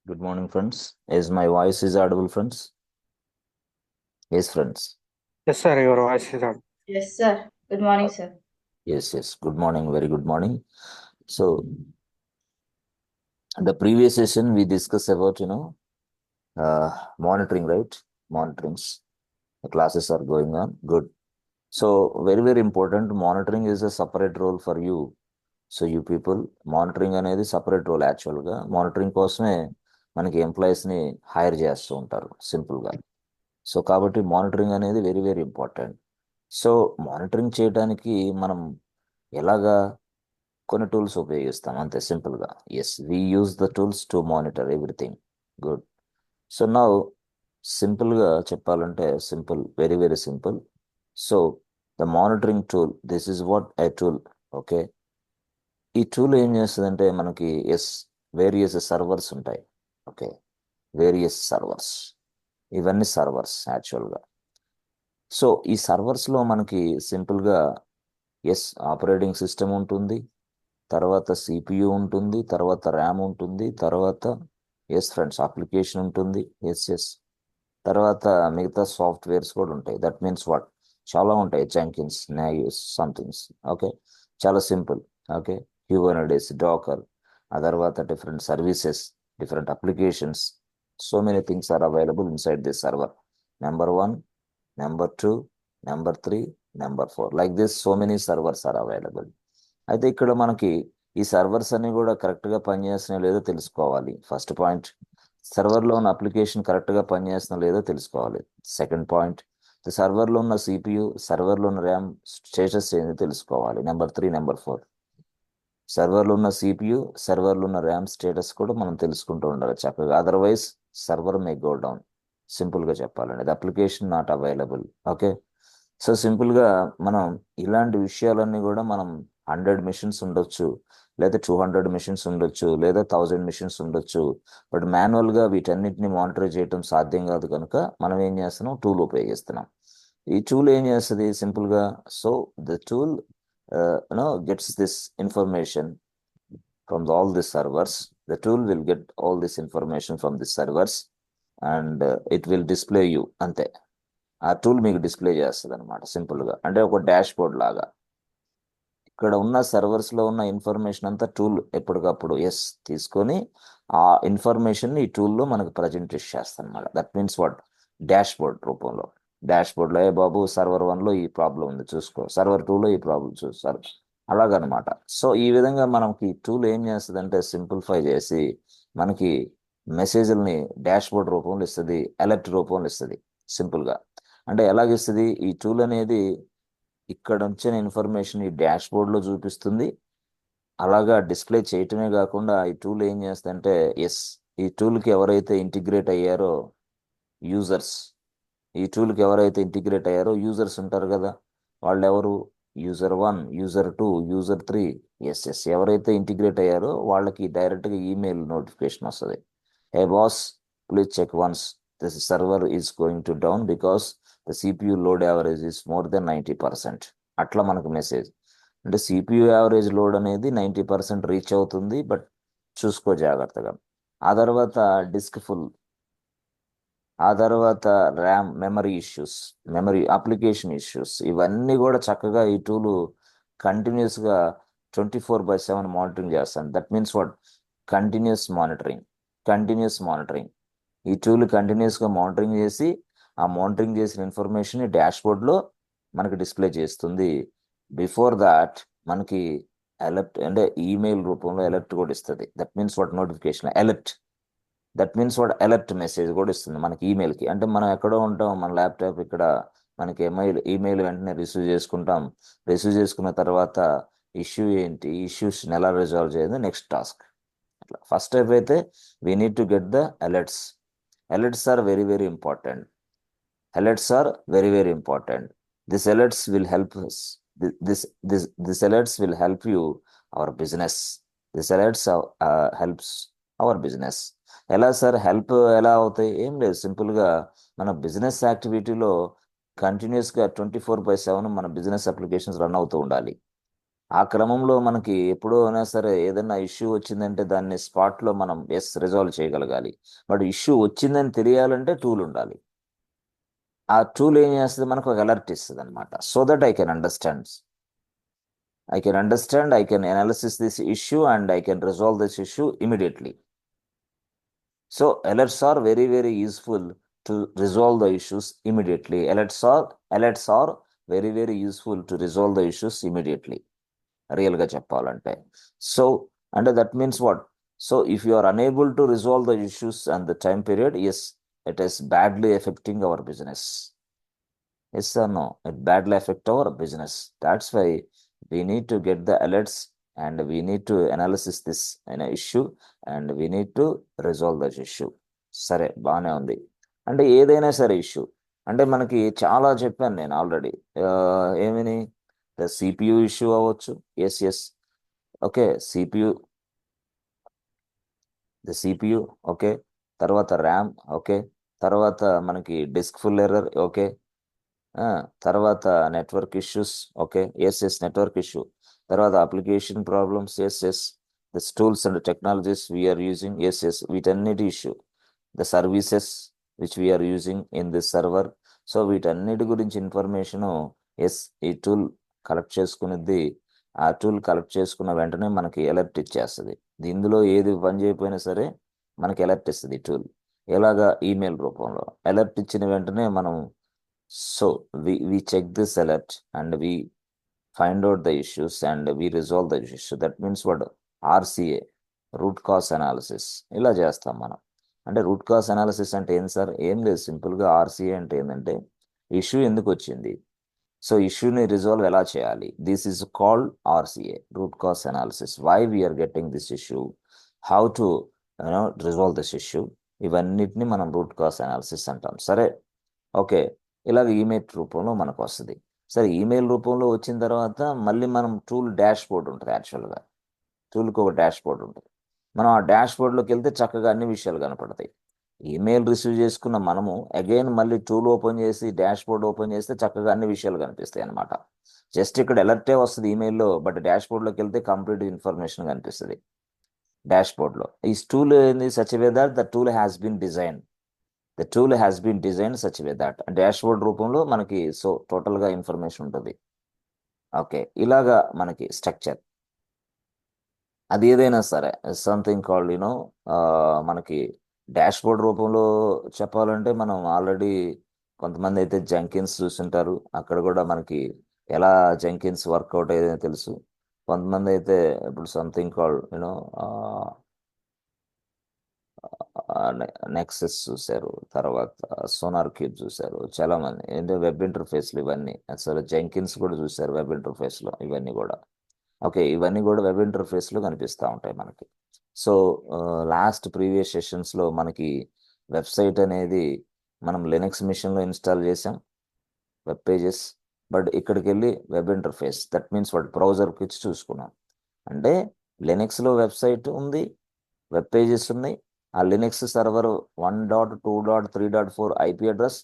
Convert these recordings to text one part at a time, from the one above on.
Good morning, friends. Is my voice is audible, friends? Yes, friends. Yes, sir, your voice is on. Yes, sir. Good morning, sir. Yes. Good morning. Very good morning. So, the previous session we discussed about monitoring, right? Monitorings. The classes are going on. Good. So, very important. Monitoring is a separate role for you. So, you people, monitoring అనేది separate role యాక్చువల్గా monitoring కోసమే మనకి ఎంప్లాయీస్ని hire చేస్తూ ఉంటారు సింపుల్గా. So కాబట్టి monitoring అనేది వెరీ ఇంపార్టెంట్. సో మానిటరింగ్ చేయడానికి మనం ఎలాగా కొన్ని టూల్స్ ఉపయోగిస్తాం అంతే సింపుల్గా. Yes, we use the tools to monitor everything. Good. So now సింపుల్గా చెప్పాలంటే very simple. So the monitoring tool, this is what I tool. Okay, ఈ టూల్ ఏం చేస్తుందంటే మనకి వేరియస్ సర్వర్స్ ఉంటాయి. ఓకే, వేరియస్ సర్వర్స్, ఇవన్నీ సర్వర్స్ యాక్చువల్గా. సో ఈ సర్వర్స్లో మనకి సింపుల్గా ఆపరేటింగ్ సిస్టమ్ ఉంటుంది, తర్వాత సిపియు ఉంటుంది, తర్వాత ర్యామ్ ఉంటుంది, తర్వాత ఫ్రెండ్స్ అప్లికేషన్ ఉంటుంది, తర్వాత మిగతా సాఫ్ట్వేర్స్ కూడా ఉంటాయి. దట్ మీన్స్ వాట్, చాలా ఉంటాయి, జెంకిన్స్, నాయూస్, సంథింగ్స్. ఓకే, చాలా సింపుల్. ఓకే, హ్యూబర్నెటిస్, డాకర్, ఆ తర్వాత different services, different applications, so many things are available inside this server. Number 1, number 2, number 3, number 4, like this so many servers are available. అయితే ఇక్కడ మనకి ఈ సర్వర్స్ అన్ని కూడా కరెక్ట్గా పనిచేస్తున్నాయో లేదో తెలుసుకోవాలి. ఫస్ట్ పాయింట్, సర్వర్లో ఉన్న అప్లికేషన్ కరెక్ట్గా పనిచేస్తుందో లేదో తెలుసుకోవాలి. సెకండ్ పాయింట్, సర్వర్లో ఉన్న సిపియు, సర్వర్లో ఉన్న ర్యామ్ స్టేటస్ ఏంది తెలుసుకోవాలి. నెంబర్ 3, నెంబర్ 4, సర్వర్లో ఉన్న సిపియు, సర్వర్లో ఉన్న ర్యామ్ స్టేటస్ కూడా మనం తెలుసుకుంటూ ఉండాలి చక్కగా. Otherwise server may go down. సింపుల్గా చెప్పాలండి, the application not available. Okay, so సింపుల్గా మనం ఇలాంటి విషయాలన్నీ కూడా మనం 100 మిషన్స్ ఉండొచ్చు, లేదా 200 మిషన్స్ ఉండొచ్చు, లేదా 1000 మిషన్స్ ఉండొచ్చు. బట్ మాన్యువల్గా వీటన్నిటిని మానిటర్ చేయడం సాధ్యం కాదు కనుక మనం ఏం చేస్తున్నాం, టూల్ ఉపయోగిస్తున్నాం. ఈ టూల్ ఏం చేస్తుంది సింపుల్గా, so the tool gets this information from all the servers. The tool will get all this information from the servers and it will display you. అంతే, ఆ టూల్ మీకు డిస్ప్లే చేస్తుంది అనమాట సింపుల్గా, అంటే ఒక డాష్ బోర్డ్ లాగా. ఇక్కడ ఉన్న సర్వర్స్లో ఉన్న ఇన్ఫర్మేషన్ అంతా టూల్ ఎప్పటికప్పుడు తీసుకొని ఆ ఇన్ఫర్మేషన్ ఈ టూల్లో మనకు ప్రజెంట్ చేస్తాను అనమాట. That means what, dash board రూపంలో. డాష్ బోర్డ్లో ఏ బాబు సర్వర్ 1లో ఈ ప్రాబ్లం ఉంది చూసుకో, సర్వర్ 2లో ఈ ప్రాబ్లం చూస్తారు, అలాగనమాట. సో ఈ విధంగా మనకి టూల్ ఏం చేస్తుంది అంటే సింప్లిఫై చేసి మనకి మెసేజ్ని డాష్ బోర్డ్ రూపంలో ఇస్తుంది, అలర్ట్ రూపంలో ఇస్తుంది సింపుల్గా. అంటే ఎలాగిస్తుంది ఈ టూల్ అనేది, ఇక్కడ వచ్చిన ఇన్ఫర్మేషన్ ఈ డాష్ బోర్డ్లో చూపిస్తుంది. అలాగా డిస్ప్లే చేయటమే కాకుండా ఈ టూల్ ఏం చేస్తుందంటే ఈ టూల్కి ఎవరైతే ఇంటిగ్రేట్ అయ్యారో యూజర్స్, ఈ టూల్కి ఎవరైతే ఇంటిగ్రేట్ అయ్యారో యూజర్స్ ఉంటారు కదా, వాళ్ళు ఎవరు, యూజర్ 1, యూజర్ 2, యూజర్ 3. ఎవరైతే ఇంటిగ్రేట్ అయ్యారో వాళ్ళకి డైరెక్ట్గా ఈమెయిల్ నోటిఫికేషన్ వస్తుంది. Hey boss, please check once this server is going to down because the CPU load average is more than 90%. అట్లా మనకు మెసేజ్. అంటే సిపియు యావరేజ్ లోడ్ అనేది 90% రీచ్ అవుతుంది, బట్ చూసుకో జాగ్రత్తగా. ఆ తర్వాత డిస్క్ ఫుల్, ఆ తర్వాత ర్యామ్, మెమరీ అప్లికేషన్ ఇష్యూస్, ఇవన్నీ కూడా చక్కగా ఈ టూలు కంటిన్యూస్గా 24/7 మానిటరింగ్ చేస్తాను. That means what, continuous monitoring. ఈ టూల్ కంటిన్యూస్గా మానిటరింగ్ చేసి ఆ మానిటరింగ్ చేసిన ఇన్ఫర్మేషన్ డాష్ బోర్డ్లో మనకి డిస్ప్లే చేస్తుంది. బిఫోర్ దాట్ మనకి అలర్ట్, అంటే ఈమెయిల్ రూపంలో అలర్ట్ కూడా ఇస్తుంది. That means what, notification alert. That means what, alert message కూడా ఇస్తుంది మనకి ఈమెయిల్కి. అంటే మనం ఎక్కడో ఉంటాం, మన ల్యాప్టాప్ ఇక్కడ, మనకి ఈమెయిల్ వెంటనే రిసీవ్ చేసుకున్న తర్వాత ఇష్యూ ఏంటి, ఇష్యూస్ని ఎలా రిజాల్వ్ చేయాలి, నెక్స్ట్ టాస్క్. అట్లా ఫస్ట్ స్టెప్ అయితే we need to get the alerts. Alerts are very important. Alerts are very important. This alerts will help us. This alerts will help you, our business. This alerts helps our business. ఎలా sir help ఎలా అవుతాయి, ఏం లేదు, సింపుల్గా మన business యాక్టివిటీలో కంటిన్యూస్గా 24/7 మన business applications run అవుతూ ఉండాలి. ఆ క్రమంలో మనకి ఎప్పుడో అయినా సరే ఏదైనా ఇష్యూ వచ్చిందంటే దాన్ని స్పాట్లో మనం రిజాల్వ్ చేయగలగాలి. బట్ ఇష్యూ వచ్చిందని తెలియాలంటే టూల్ ఉండాలి. ఆ టూల్ ఏం చేస్తుంది, మనకు ఒక అలర్ట్ ఇస్తుంది అనమాట. So that I can understand, I can analysis this issue and I can resolve this issue immediately. So alerts are very, very useful to resolve the issues immediately. Alerts are very, very useful to resolve the issues immediately. రియల్గా చెప్పాలంటే. So అంటే that means what? So if you are unable to resolve the issues and the time period, yes, it is badly affecting our business. Yes or no? It badly affect our business. That's why we need to get the alerts and we need to analysis this issue and we need to resolve that issue. సరే, బాగానే ఉంది. అంటే ఏదైనా సరే issue అంటే మనకి చాలా చెప్పాను నేను ఆల్రెడీ. ఏమని, ద సిపియు ఇష్యూ అవ్వచ్చు. ఎస్, ఓకే, సిపియు ఓకే, తర్వాత ర్యామ్ ఓకే, తర్వాత మనకి డిస్క్ ఫుల్ ఎర్రర్ ఓకే, తర్వాత network issues okay, yes, network issue, తర్వాత application problems yes, the tools and technologies we are using yes, వీటన్నిటి issue, the services which we are using in this server. So వీటన్నిటి గురించి information yes ఈ tool collect చేసుకునేది. ఆ tool collect చేసుకున్న వెంటనే మనకి అలర్ట్ ఇచ్చేస్తుంది. ఇందులో ఏది పని చేయకపోయినా సరే మనకి అలర్ట్ ఇస్తుంది ఈ టూల్. ఎలాగా? ఈమెయిల్ రూపంలో అలర్ట్ ఇచ్చిన వెంటనే మనం so we check this alert and we find out the issues and we resolve the issue. That means what? RCA, route cause analysis, ఇలా చేస్తాం మనం. అంటే రూట్ కాస్ అనాలిసిస్ అంటే ఏంటి సార్? ఏం లేదు, సింపుల్గా ఆర్సీఏ అంటే ఏంటంటే ఇష్యూ ఎందుకు వచ్చింది, సో ఇష్యూని రిజాల్వ్ ఎలా చేయాలి. This is called RCA, root cause analysis. Why we are getting this issue, how to resolve this issue, ఇవన్నిటిని మనం రూట్ కాస్ అనాలిసిస్ అంటాం. సరే, ఓకే, ఇలాగ ఈమెయిల్ రూపంలో మనకు వస్తుంది. సరే, ఈమెయిల్ రూపంలో వచ్చిన తర్వాత మళ్ళీ మనం టూల్ డాష్ బోర్డ్ ఉంటుంది. యాక్చువల్గా టూల్కి ఒక డాష్ బోర్డ్ ఉంటుంది. మనం ఆ డాష్ బోర్డ్లోకి వెళ్తే చక్కగా అన్ని విషయాలు కనపడతాయి. ఈమెయిల్ రిసీవ్ చేసుకున్న మనము అగైన్ మళ్ళీ టూల్ ఓపెన్ చేసి డాష్ బోర్డ్ ఓపెన్ చేస్తే చక్కగా అన్ని విషయాలు కనిపిస్తాయి అనమాట. జస్ట్ ఇక్కడ అలర్టే వస్తుంది ఈమెయిల్లో, బట్ డాష్ బోర్డ్లోకి వెళ్తే కంప్లీట్ ఇన్ఫర్మేషన్ కనిపిస్తుంది డాష్ బోర్డ్లో. ఈ టూల్ ఏంది? Such way that the tool has been design such way that dashboard రూపంలో మనకి సో టోటల్గా ఇన్ఫర్మేషన్ ఉంటుంది. ఓకే, ఇలాగా మనకి స్ట్రక్చర్. అది ఏదైనా సరే సంథింగ్ కాల్డ్ మనకి డాష్ బోర్డ్ రూపంలో చెప్పాలంటే మనం ఆల్రెడీ కొంతమంది అయితే జంకిన్స్ చూస్తుంటారు. అక్కడ కూడా మనకి ఎలా జంకిన్స్ వర్కౌట్ అయ్యేదో తెలుసు. కొంతమంది అయితే ఇప్పుడు సంథింగ్ కాల్డ్ నెక్సెస్ చూశారు, తర్వాత సోనార్ క్యూబ్ చూశారు చాలా మంది. అంటే వెబ్ ఇంటర్ఫేస్లు ఇవన్నీ, అసలు జెంకిన్స్ కూడా చూశారు వెబ్ ఇంటర్ఫేస్లో. ఇవన్నీ కూడా ఓకే, ఇవన్నీ కూడా వెబ్ ఇంటర్ఫేస్లో కనిపిస్తూ ఉంటాయి మనకి. సో లాస్ట్ ప్రీవియస్ సెషన్స్లో మనకి వెబ్సైట్ అనేది మనం లినక్స్ మిషన్లో ఇన్స్టాల్ చేసాం, వెబ్ పేజెస్. బట్ ఇక్కడికి వెళ్ళి వెబ్ ఇంటర్ఫేస్, దట్ మీన్స్ వాటి బ్రౌజర్కి ఇచ్చి చూసుకున్నాం. అంటే లినక్స్లో వెబ్సైట్ ఉంది, వెబ్ పేజెస్ ఉన్నాయి. ఆ లినక్స్ సర్వర్ 1.2.3.4 ఐపీ అడ్రస్.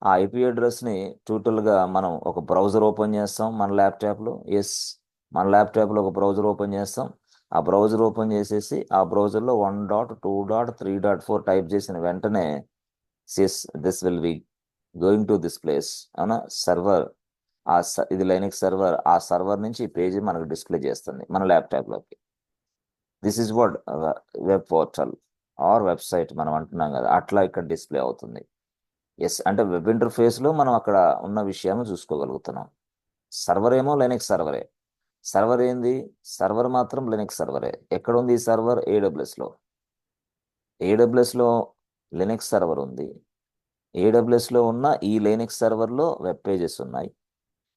ఆ ఐపీ అడ్రస్ని టోటల్గా మనం ఒక బ్రౌజర్ ఓపెన్ చేస్తాం మన ల్యాప్టాప్లో. మన ల్యాప్టాప్లో ఒక బ్రౌజర్ ఓపెన్ చేస్తాం. ఆ బ్రౌజర్ ఓపెన్ చేసేసి ఆ బ్రౌజర్లో 1.2.3.4 టైప్ చేసిన వెంటనే this will be going to this place. అవునా, సర్వర్. ఇది లైనక్స్ సర్వర్. ఆ సర్వర్ నుంచి ఈ పేజీ మనకు డిస్ప్లే చేస్తుంది మన ల్యాప్టాప్లోకి. This is what web portal or website మనం అంటున్నాం కదా, అట్లా ఇక్కడ డిస్ప్లే అవుతుంది. అంటే వెబ్ ఇంటర్ఫేస్లో మనం అక్కడ ఉన్న విషయాన్ని చూసుకోగలుగుతున్నాం. సర్వర్ ఏమో లైనక్స్ సర్వరే. సర్వర్ ఏంది? సర్వర్ మాత్రం లినక్స్ సర్వరే. ఎక్కడ ఉంది ఈ సర్వర్? ఏడబ్ల్యూఎస్లో లినక్స్ సర్వర్ ఉంది. ఏడబ్ల్యూఎస్లో ఉన్న ఈ లినక్స్ సర్వర్లో వెబ్ పేజెస్ ఉన్నాయి.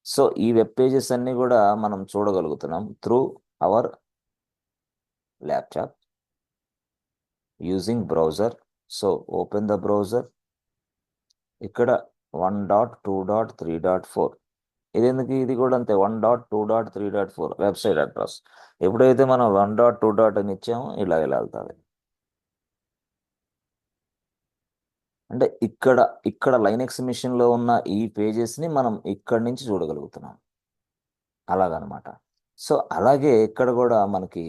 సో ఈ వెబ్ పేజెస్ అన్నీ కూడా మనం చూడగలుగుతున్నాం through our laptop using browser. So open the browser. ఇక్కడ 1.2.3.4. ఇదెందుకు? ఇది కూడా అంతే, 1.2.3.4 వెబ్సైట్ అడ్రస్. ఎప్పుడైతే మనం 1.2. అని ఇచ్చామో ఇలా వెళ్తుంది. అంటే ఇక్కడ లైనక్స్ మిషన్లో ఉన్న ఈ పేజెస్ని మనం ఇక్కడి నుంచి చూడగలుగుతున్నాం. అలాగనమాట. సో అలాగే ఇక్కడ కూడా మనకి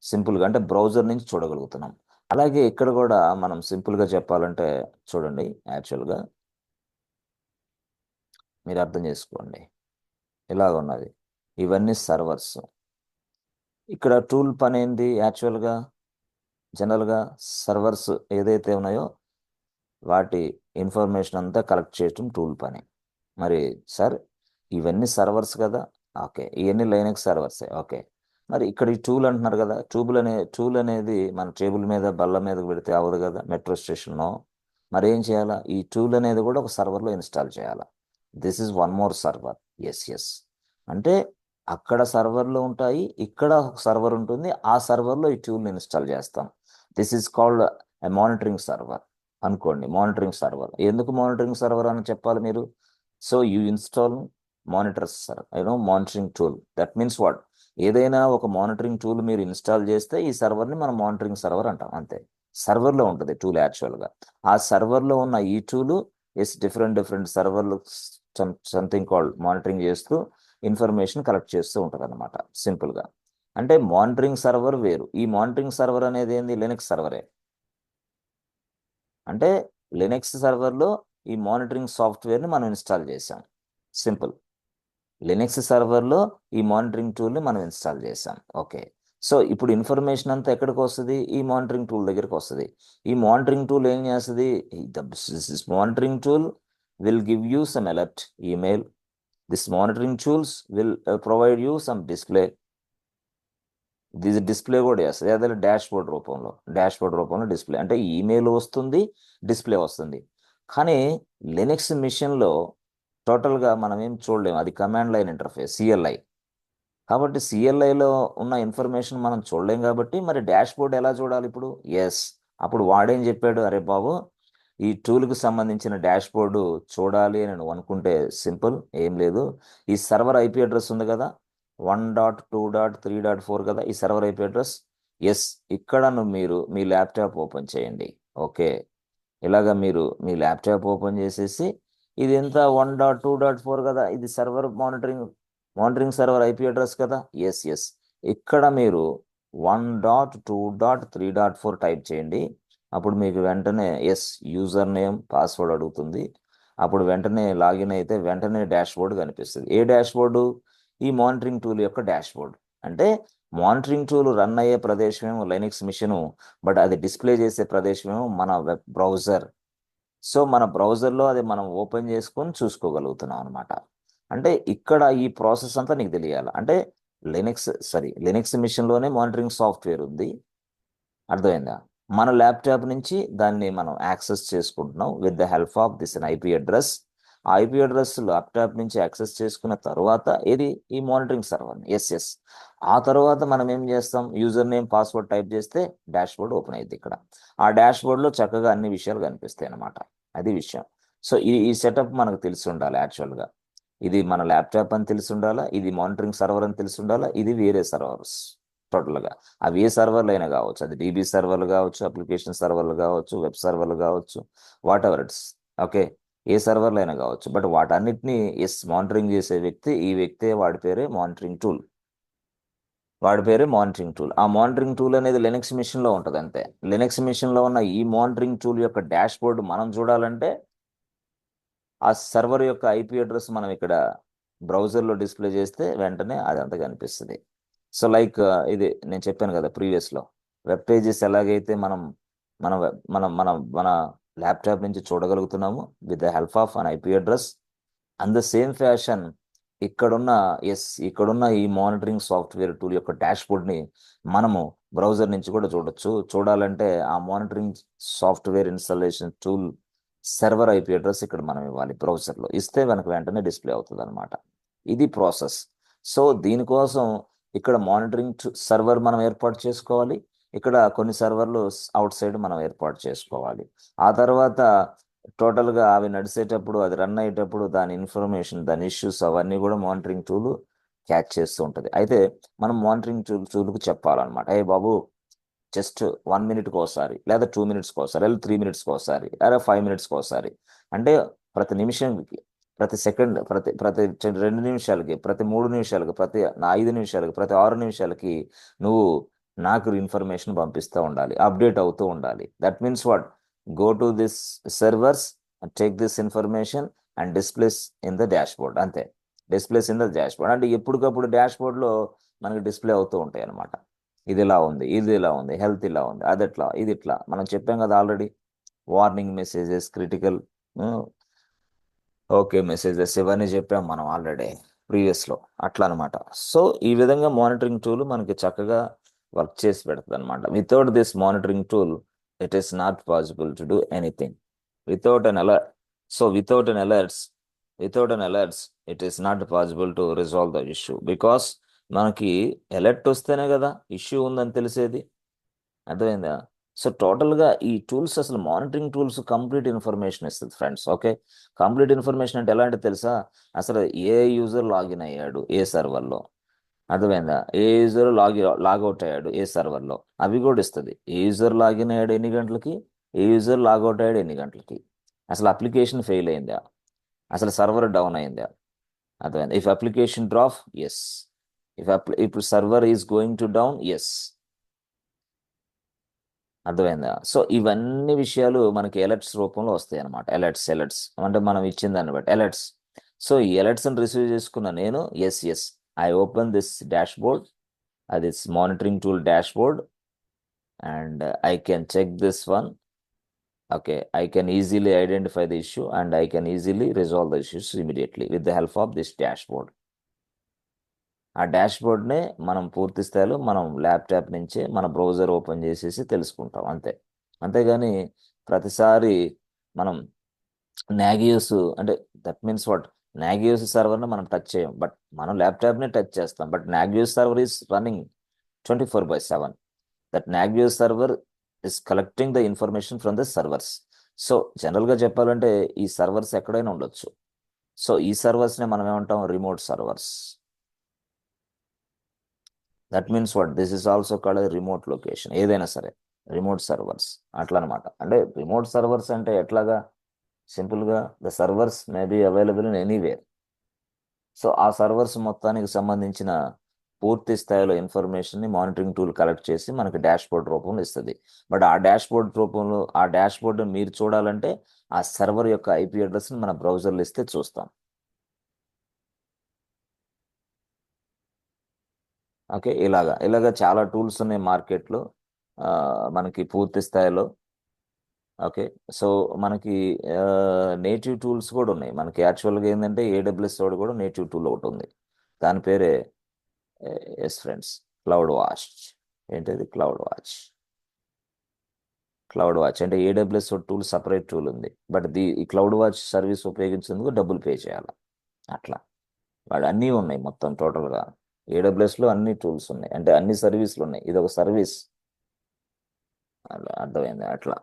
సింపుల్గా అంటే బ్రౌజర్ నుంచి చూడగలుగుతున్నాం. అలాగే ఇక్కడ కూడా మనం సింపుల్గా చెప్పాలంటే చూడండి, యాక్చువల్గా మీరు అర్థం చేసుకోండి, ఇలాగ ఉన్నది. ఇవన్నీ సర్వర్స్. ఇక్కడ టూల్ పని ఏంది యాక్చువల్గా? జనరల్గా సర్వర్స్ ఏదైతే ఉన్నాయో వాటి ఇన్ఫర్మేషన్ అంతా కలెక్ట్ చేయటం టూల్ పని. మరి సార్ ఇవన్నీ సర్వర్స్ కదా, ఓకే, ఇవన్నీ లైనక్స్ సర్వర్సే, ఓకే. మరి ఇక్కడ ఈ టూల్ అంటున్నారు కదా, టూల్ అనేది మన టేబుల్ మీద బల్ల మీద పెడితే అవ్వదు కదా, మెట్రో స్టేషన్లో. మరి ఏం చేయాలా? ఈ టూల్ అనేది కూడా ఒక సర్వర్లో ఇన్స్టాల్ చేయాలా. This is one more server. Yes yes, అంటే అక్కడ సర్వర్లు ఉంటాయి, ఇక్కడ ఒక సర్వర్ ఉంటుంది, ఆ సర్వర్లో ఈ టూల్ని ఇన్స్టాల్ చేస్తాం. This is called a monitoring server అనుకోండి. Monitoring server. ఎందుకు మానిటరింగ్ సర్వర్ అని చెప్పాలి మీరు? So you install monitors monitoring tool. That means what? ఏదైనా ఒక మానిటరింగ్ టూల్ మీరు ఇన్స్టాల్ చేస్తే ఈ సర్వర్ని మనం మానిటరింగ్ సర్వర్ అంటాం, అంతే. సర్వర్లో ఉంటుంది టూల్ యాక్చువల్గా. ఆ సర్వర్లో ఉన్న ఈ టూలు డిఫరెంట్ సర్వర్లు సంథింగ్ కాల్డ్ మానిటరింగ్ చేస్తూ ఇన్ఫర్మేషన్ కలెక్ట్ చేస్తూ ఉంటుంది అనమాట, సింపుల్గా. అంటే మానిటరింగ్ సర్వర్ వేరు. ఈ మానిటరింగ్ సర్వర్ అనేది ఏంది? లినక్స్ సర్వరే. అంటే లినక్స్ సర్వర్లో ఈ మానిటరింగ్ సాఫ్ట్వేర్ని మనం ఇన్స్టాల్ చేసాం, సింపుల్. లినక్స్ సర్వర్లో ఈ మానిటరింగ్ టూల్ని మనం ఇన్స్టాల్ చేసాం, ఓకే. సో ఇప్పుడు ఇన్ఫర్మేషన్ అంతా ఎక్కడికి వస్తుంది? ఈ మానిటరింగ్ టూల్ దగ్గరికి వస్తుంది. ఈ మానిటరింగ్ టూల్ ఏం చేస్తుంది? Monitoring tool will give you some alert email. This monitoring tools will provide you some display. Display కూడా చేస్తుంది, అదే డాష్ బోర్డ్ రూపంలో డిస్ప్లే. అంటే ఈమెయిల్ వస్తుంది, డిస్ప్లే వస్తుంది. కానీ లినక్స్ మిషన్లో టోటల్గా మనం ఏం చూడలేము, అది కమాండ్ లైన్ ఇంటర్ఫేస్, సిఎల్ఐ. కాబట్టి సిఎల్ఐలో ఉన్న ఇన్ఫర్మేషన్ మనం చూడలేం. కాబట్టి మరి డాష్ బోర్డ్ ఎలా చూడాలి ఇప్పుడు? ఎస్, అప్పుడు వాడేం చెప్పాడు, అరే బాబు ఈ టూల్కి సంబంధించిన డాష్ బోర్డు చూడాలి అని నువ్వు అనుకుంటే సింపుల్, ఏం లేదు. ఈ సర్వర్ ఐపీ అడ్రస్ ఉంది కదా, 1.2.3.4 కదా ఈ సర్వర్ ఐపీ అడ్రస్. ఎస్, ఇక్కడ మీరు మీ ల్యాప్టాప్ ఓపెన్ చేయండి, ఓకే. ఇలాగా మీరు మీ ల్యాప్టాప్ ఓపెన్ చేసేసి ఇది ఎంత 1.2.4 కదా, ఇది server monitoring server IP address కదా. ఎస్ ఎస్, ఇక్కడ మీరు 1.2.3.4 టైప్ చేయండి. అప్పుడు మీకు వెంటనే ఎస్ యూజర్ నేమ్ పాస్వర్డ్ అడుగుతుంది. అప్పుడు వెంటనే లాగిన్ అయితే వెంటనే డాష్ బోర్డు కనిపిస్తుంది. ఏ డాష్ బోర్డు? ఈ మానిటరింగ్ టూల్ యొక్క డాష్ బోర్డు. అంటే మానిటరింగ్ టూల్ రన్ అయ్యే ప్రదేశమేమో లైనక్స్ మిషను, బట్ అది డిస్ప్లే చేసే ప్రదేశమేమో మన వెబ్ బ్రౌజర్. సో మన బ్రౌజర్లో అది మనం ఓపెన్ చేసుకొని చూసుకోగలుగుతున్నాం అనమాట. అంటే ఇక్కడ ఈ ప్రాసెస్ అంతా నీకు తెలియాలి. అంటే లినక్స్ మిషన్లోనే మానిటరింగ్ సాఫ్ట్వేర్ ఉంది, అర్థమైందా? మన ల్యాప్టాప్ నుంచి దాన్ని మనం యాక్సెస్ చేసుకుంటున్నాం with the help of this IP address. ఆ ఐపీ అడ్రస్ ల్యాప్టాప్ నుంచి యాక్సెస్ చేసుకున్న తర్వాత ఇది ఈ మానిటరింగ్ సర్వర్. ఎస్ ఎస్, ఆ తర్వాత మనం ఏం చేస్తాం? యూజర్ నేమ్ పాస్వర్డ్ టైప్ చేస్తే డాష్ బోర్డ్ ఓపెన్ అయ్యింది. ఇక్కడ ఆ డాష్ బోర్డ్లో చక్కగా అన్ని విషయాలు కనిపిస్తాయి అన్నమాట. అది విషయం. సో ఈ సెటప్ మనకు తెలిసి ఉండాలి యాక్చువల్గా. ఇది మన ల్యాప్టాప్ అని తెలిసి ఉండాలా, ఇది మానిటరింగ్ సర్వర్ అని తెలిసి ఉండాలా, ఇది వేరే సర్వర్స్ టోటల్గా. అవి ఏ సర్వర్లు అయినా కావచ్చు, అది డీబీ సర్వర్లు కావచ్చు, అప్లికేషన్ సర్వర్లు కావచ్చు, వెబ్ సర్వర్లు కావచ్చు, వాట్ ఎవర్ ఇట్స్, ఓకే. ఏ సర్వర్లు అయినా కావచ్చు. బట్ వాటన్నిటిని మానిటరింగ్ చేసే వ్యక్తి, ఈ వ్యక్తే, వాడి పేరే మానిటరింగ్ టూల్. ఆ మానిటరింగ్ టూల్ అనేది లినక్స్ మిషన్లో ఉంటుంది, అంతే. లినక్స్ మిషన్లో ఉన్న ఈ మానిటరింగ్ టూల్ యొక్క డాష్ బోర్డు మనం చూడాలంటే ఆ సర్వర్ యొక్క ఐపీ అడ్రస్ మనం ఇక్కడ బ్రౌజర్లో డిస్ప్లే చేస్తే వెంటనే అదంతా కనిపిస్తుంది. సో లైక్ ఇది నేను చెప్పాను కదా ప్రీవియస్లో, వెబ్ పేజెస్ ఎలాగైతే మనం మన వెబ్- మన మన మన ల్యాప్టాప్ నుంచి చూడగలుగుతున్నాము with the help of an IP address, and the same fashion ఇక్కడున్న ఈ మానిటరింగ్ సాఫ్ట్వేర్ టూల్ యొక్క డాష్ బోర్డ్ని మనము బ్రౌజర్ నుంచి కూడా చూడొచ్చు. చూడాలంటే ఆ monitoring software installation tool server IP address ఇక్కడ మనం ఇవ్వాలి, బ్రౌజర్లో ఇస్తే మనకు వెంటనే డిస్ప్లే అవుతుంది అనమాట. ఇది ప్రాసెస్. సో దీనికోసం ఇక్కడ మానిటరింగ్ సర్వర్ మనం ఏర్పాటు చేసుకోవాలి, ఇక్కడ కొన్ని సర్వర్లు అవుట్ సైడ్ మనం ఏర్పాటు చేసుకోవాలి. ఆ తర్వాత టోటల్గా అవి నడిచేటప్పుడు, అది రన్ అయ్యేటప్పుడు దాని ఇన్ఫర్మేషన్, దాని ఇష్యూస్ అవన్నీ కూడా మానిటరింగ్ టూల్ క్యాచ్ చేస్తూ ఉంటుంది. అయితే మనం మానిటరింగ్ టూల్కి చెప్పాలన్నమాట, ఏ బాబు జస్ట్ 1 మినిట్కి ఒకసారి, లేదా 2 మినిట్స్కి ఒకసారి, లేదా 3 మినిట్స్కి ఒకసారి, లేదా 5 మినిట్స్కి ఒకసారి, అంటే ప్రతి నిమిషంకి ప్రతి సెకండ్, ప్రతి ప్రతి 2 నిమిషాలకి, ప్రతి 3 నిమిషాలకి, ప్రతి 5 నిమిషాలకి, ప్రతి 6 నిమిషాలకి నువ్వు నాకు ఇన్ఫర్మేషన్ పంపిస్తూ ఉండాలి, అప్డేట్ అవుతూ ఉండాలి. That means what? Go to this servers, take this information and displays in the dashboard. అంతే, displays in the dashboard అంటే ఎప్పటికప్పుడు డాష్ బోర్డ్లో మనకి డిస్ప్లే అవుతూ ఉంటాయి అనమాట. ఇది ఇలా ఉంది, ఇది ఇలా ఉంది, హెల్త్ ఇలా ఉంది, అది ఎట్లా, ఇది ఇట్లా. మనం చెప్పాం కదా already, warning messages, critical okay messages, ఇవన్నీ చెప్పాం మనం ఆల్రెడీ ప్రీవియస్లో. అట్లా అనమాట. సో ఈ విధంగా మానిటరింగ్ టూల్ మనకి చక్కగా వర్క్ చేసి పెడుతుంది అనమాట. Without this monitoring tool it is not possible to do anything. Without an alert, so without an alerts it is not possible to resolve the issue. Because మనకి alert వస్తేనే కదా issue ఉందని తెలిసేది. అర్థమైందా? సో టోటల్గా ఈ టూల్స్, అసలు monitoring tools complete information ఇస్తుంది ఫ్రెండ్స్. ఓకే, కంప్లీట్ ఇన్ఫర్మేషన్ అంటే ఎలాంటి తెలుసా? అసలు ఏ యూజర్ లాగిన్ అయ్యాడు ఏ సర్వర్లో, అర్థమైందా? ఏ యూజర్ లాగౌట్ అయ్యాడు ఏ సర్వర్లో, అవి కూడా ఇస్తుంది. ఏ యూజర్ లాగిన్ అయ్యాడు ఎన్ని గంటలకి, ఏ యూజర్ లాగౌట్ అయ్యాడు ఎన్ని గంటలకి, అసలు అప్లికేషన్ ఫెయిల్ అయిందా, అసలు సర్వర్ డౌన్ అయిందా, అర్థమైందా? If application drop, yes. ఇప్పుడు server is going to down, yes. అర్థమైందా? సో ఇవన్నీ విషయాలు మనకి అలర్ట్స్ రూపంలో వస్తాయి అనమాట. అలర్ట్స్ అంటే మనం ఇచ్చిన దాన్ని బట్టి అలర్ట్స్. సో ఈ అలర్ట్స్ని రిసీవ్ చేసుకున్న నేను, yes I open this dashboard, అది monitoring tool dashboard, and I can check this one. Okay, I can easily identify the issue and I can easily resolve the issues immediately with the help of this dashboard. ఆ డాష్ బోర్డ్నే మనం పూర్తి స్థాయిలో మనం laptop నుంచే మన browser open చేసేసి తెలుసుకుంటాం అంతే. అంతేగాని ప్రతిసారి మనం నాగియోస్ అంటే, దట్ మీన్స్ వాట్, నాగియోస్ సర్వర్ని మనం టచ్ చేయం, బట్ మనం ల్యాప్టాప్నే టచ్ చేస్తాం. But Nagios server is running 24/7. That Nagios server is collecting the information from the servers. So జనరల్గా చెప్పాలంటే ఈ సర్వర్స్ ఎక్కడైనా ఉండొచ్చు. సో ఈ సర్వర్స్నే మనం ఏమంటాం, remote servers. That means what, this is also called remote location. ఏదైనా సరే రిమోట్ సర్వర్స్ అట్లా అనమాట. అంటే రిమోట్ సర్వర్స్ అంటే ఎట్లాగా, సింపుల్గా the servers may be available in anywhere. So ఆ సర్వర్స్ మొత్తానికి సంబంధించిన పూర్తి స్థాయిలో ఇన్ఫర్మేషన్ని మానిటరింగ్ టూల్ కలెక్ట్ చేసి మనకి డాష్ బోర్డ్ రూపంలో ఇస్తుంది. బట్ ఆ డాష్ బోర్డ్ రూపంలో, ఆ డాష్ బోర్డ్ మీరు చూడాలంటే ఆ సర్వర్ యొక్క ఐపీ అడ్రస్ని మన బ్రౌజర్లో ఇస్తే చూస్తాం. ఓకే, ఇలాగా చాలా టూల్స్ ఉన్నాయి మార్కెట్లో మనకి పూర్తి స్థాయిలో. ఓకే, సో మనకి నేటివ్ టూల్స్ కూడా ఉన్నాయి. మనకి యాక్చువల్గా ఏంటంటే ఏడబ్ల్యూఎస్ వాడు కూడా నేటివ్ టూల్ ఒకటి ఉంది. దాని పేరే ఎస్ ఫ్రెండ్స్, క్లౌడ్ వాచ్. ఏంటిది క్లౌడ్ వాచ్? క్లౌడ్ వాచ్ అంటే ఏడబ్ల్యూఎస్ టూల్ సపరేట్ టూల్ ఉంది. బట్ ఈ క్లౌడ్ వాచ్ సర్వీస్ ఉపయోగించేందుకు డబ్బులు పే చేయాలి. అట్లా వాడు అన్నీ ఉన్నాయి మొత్తం టోటల్గా. ఏడబ్ల్యూఎస్లో అన్ని టూల్స్ ఉన్నాయి, అంటే అన్ని సర్వీసులు ఉన్నాయి. ఇది ఒక సర్వీస్. అర్థమైంది అట్లా.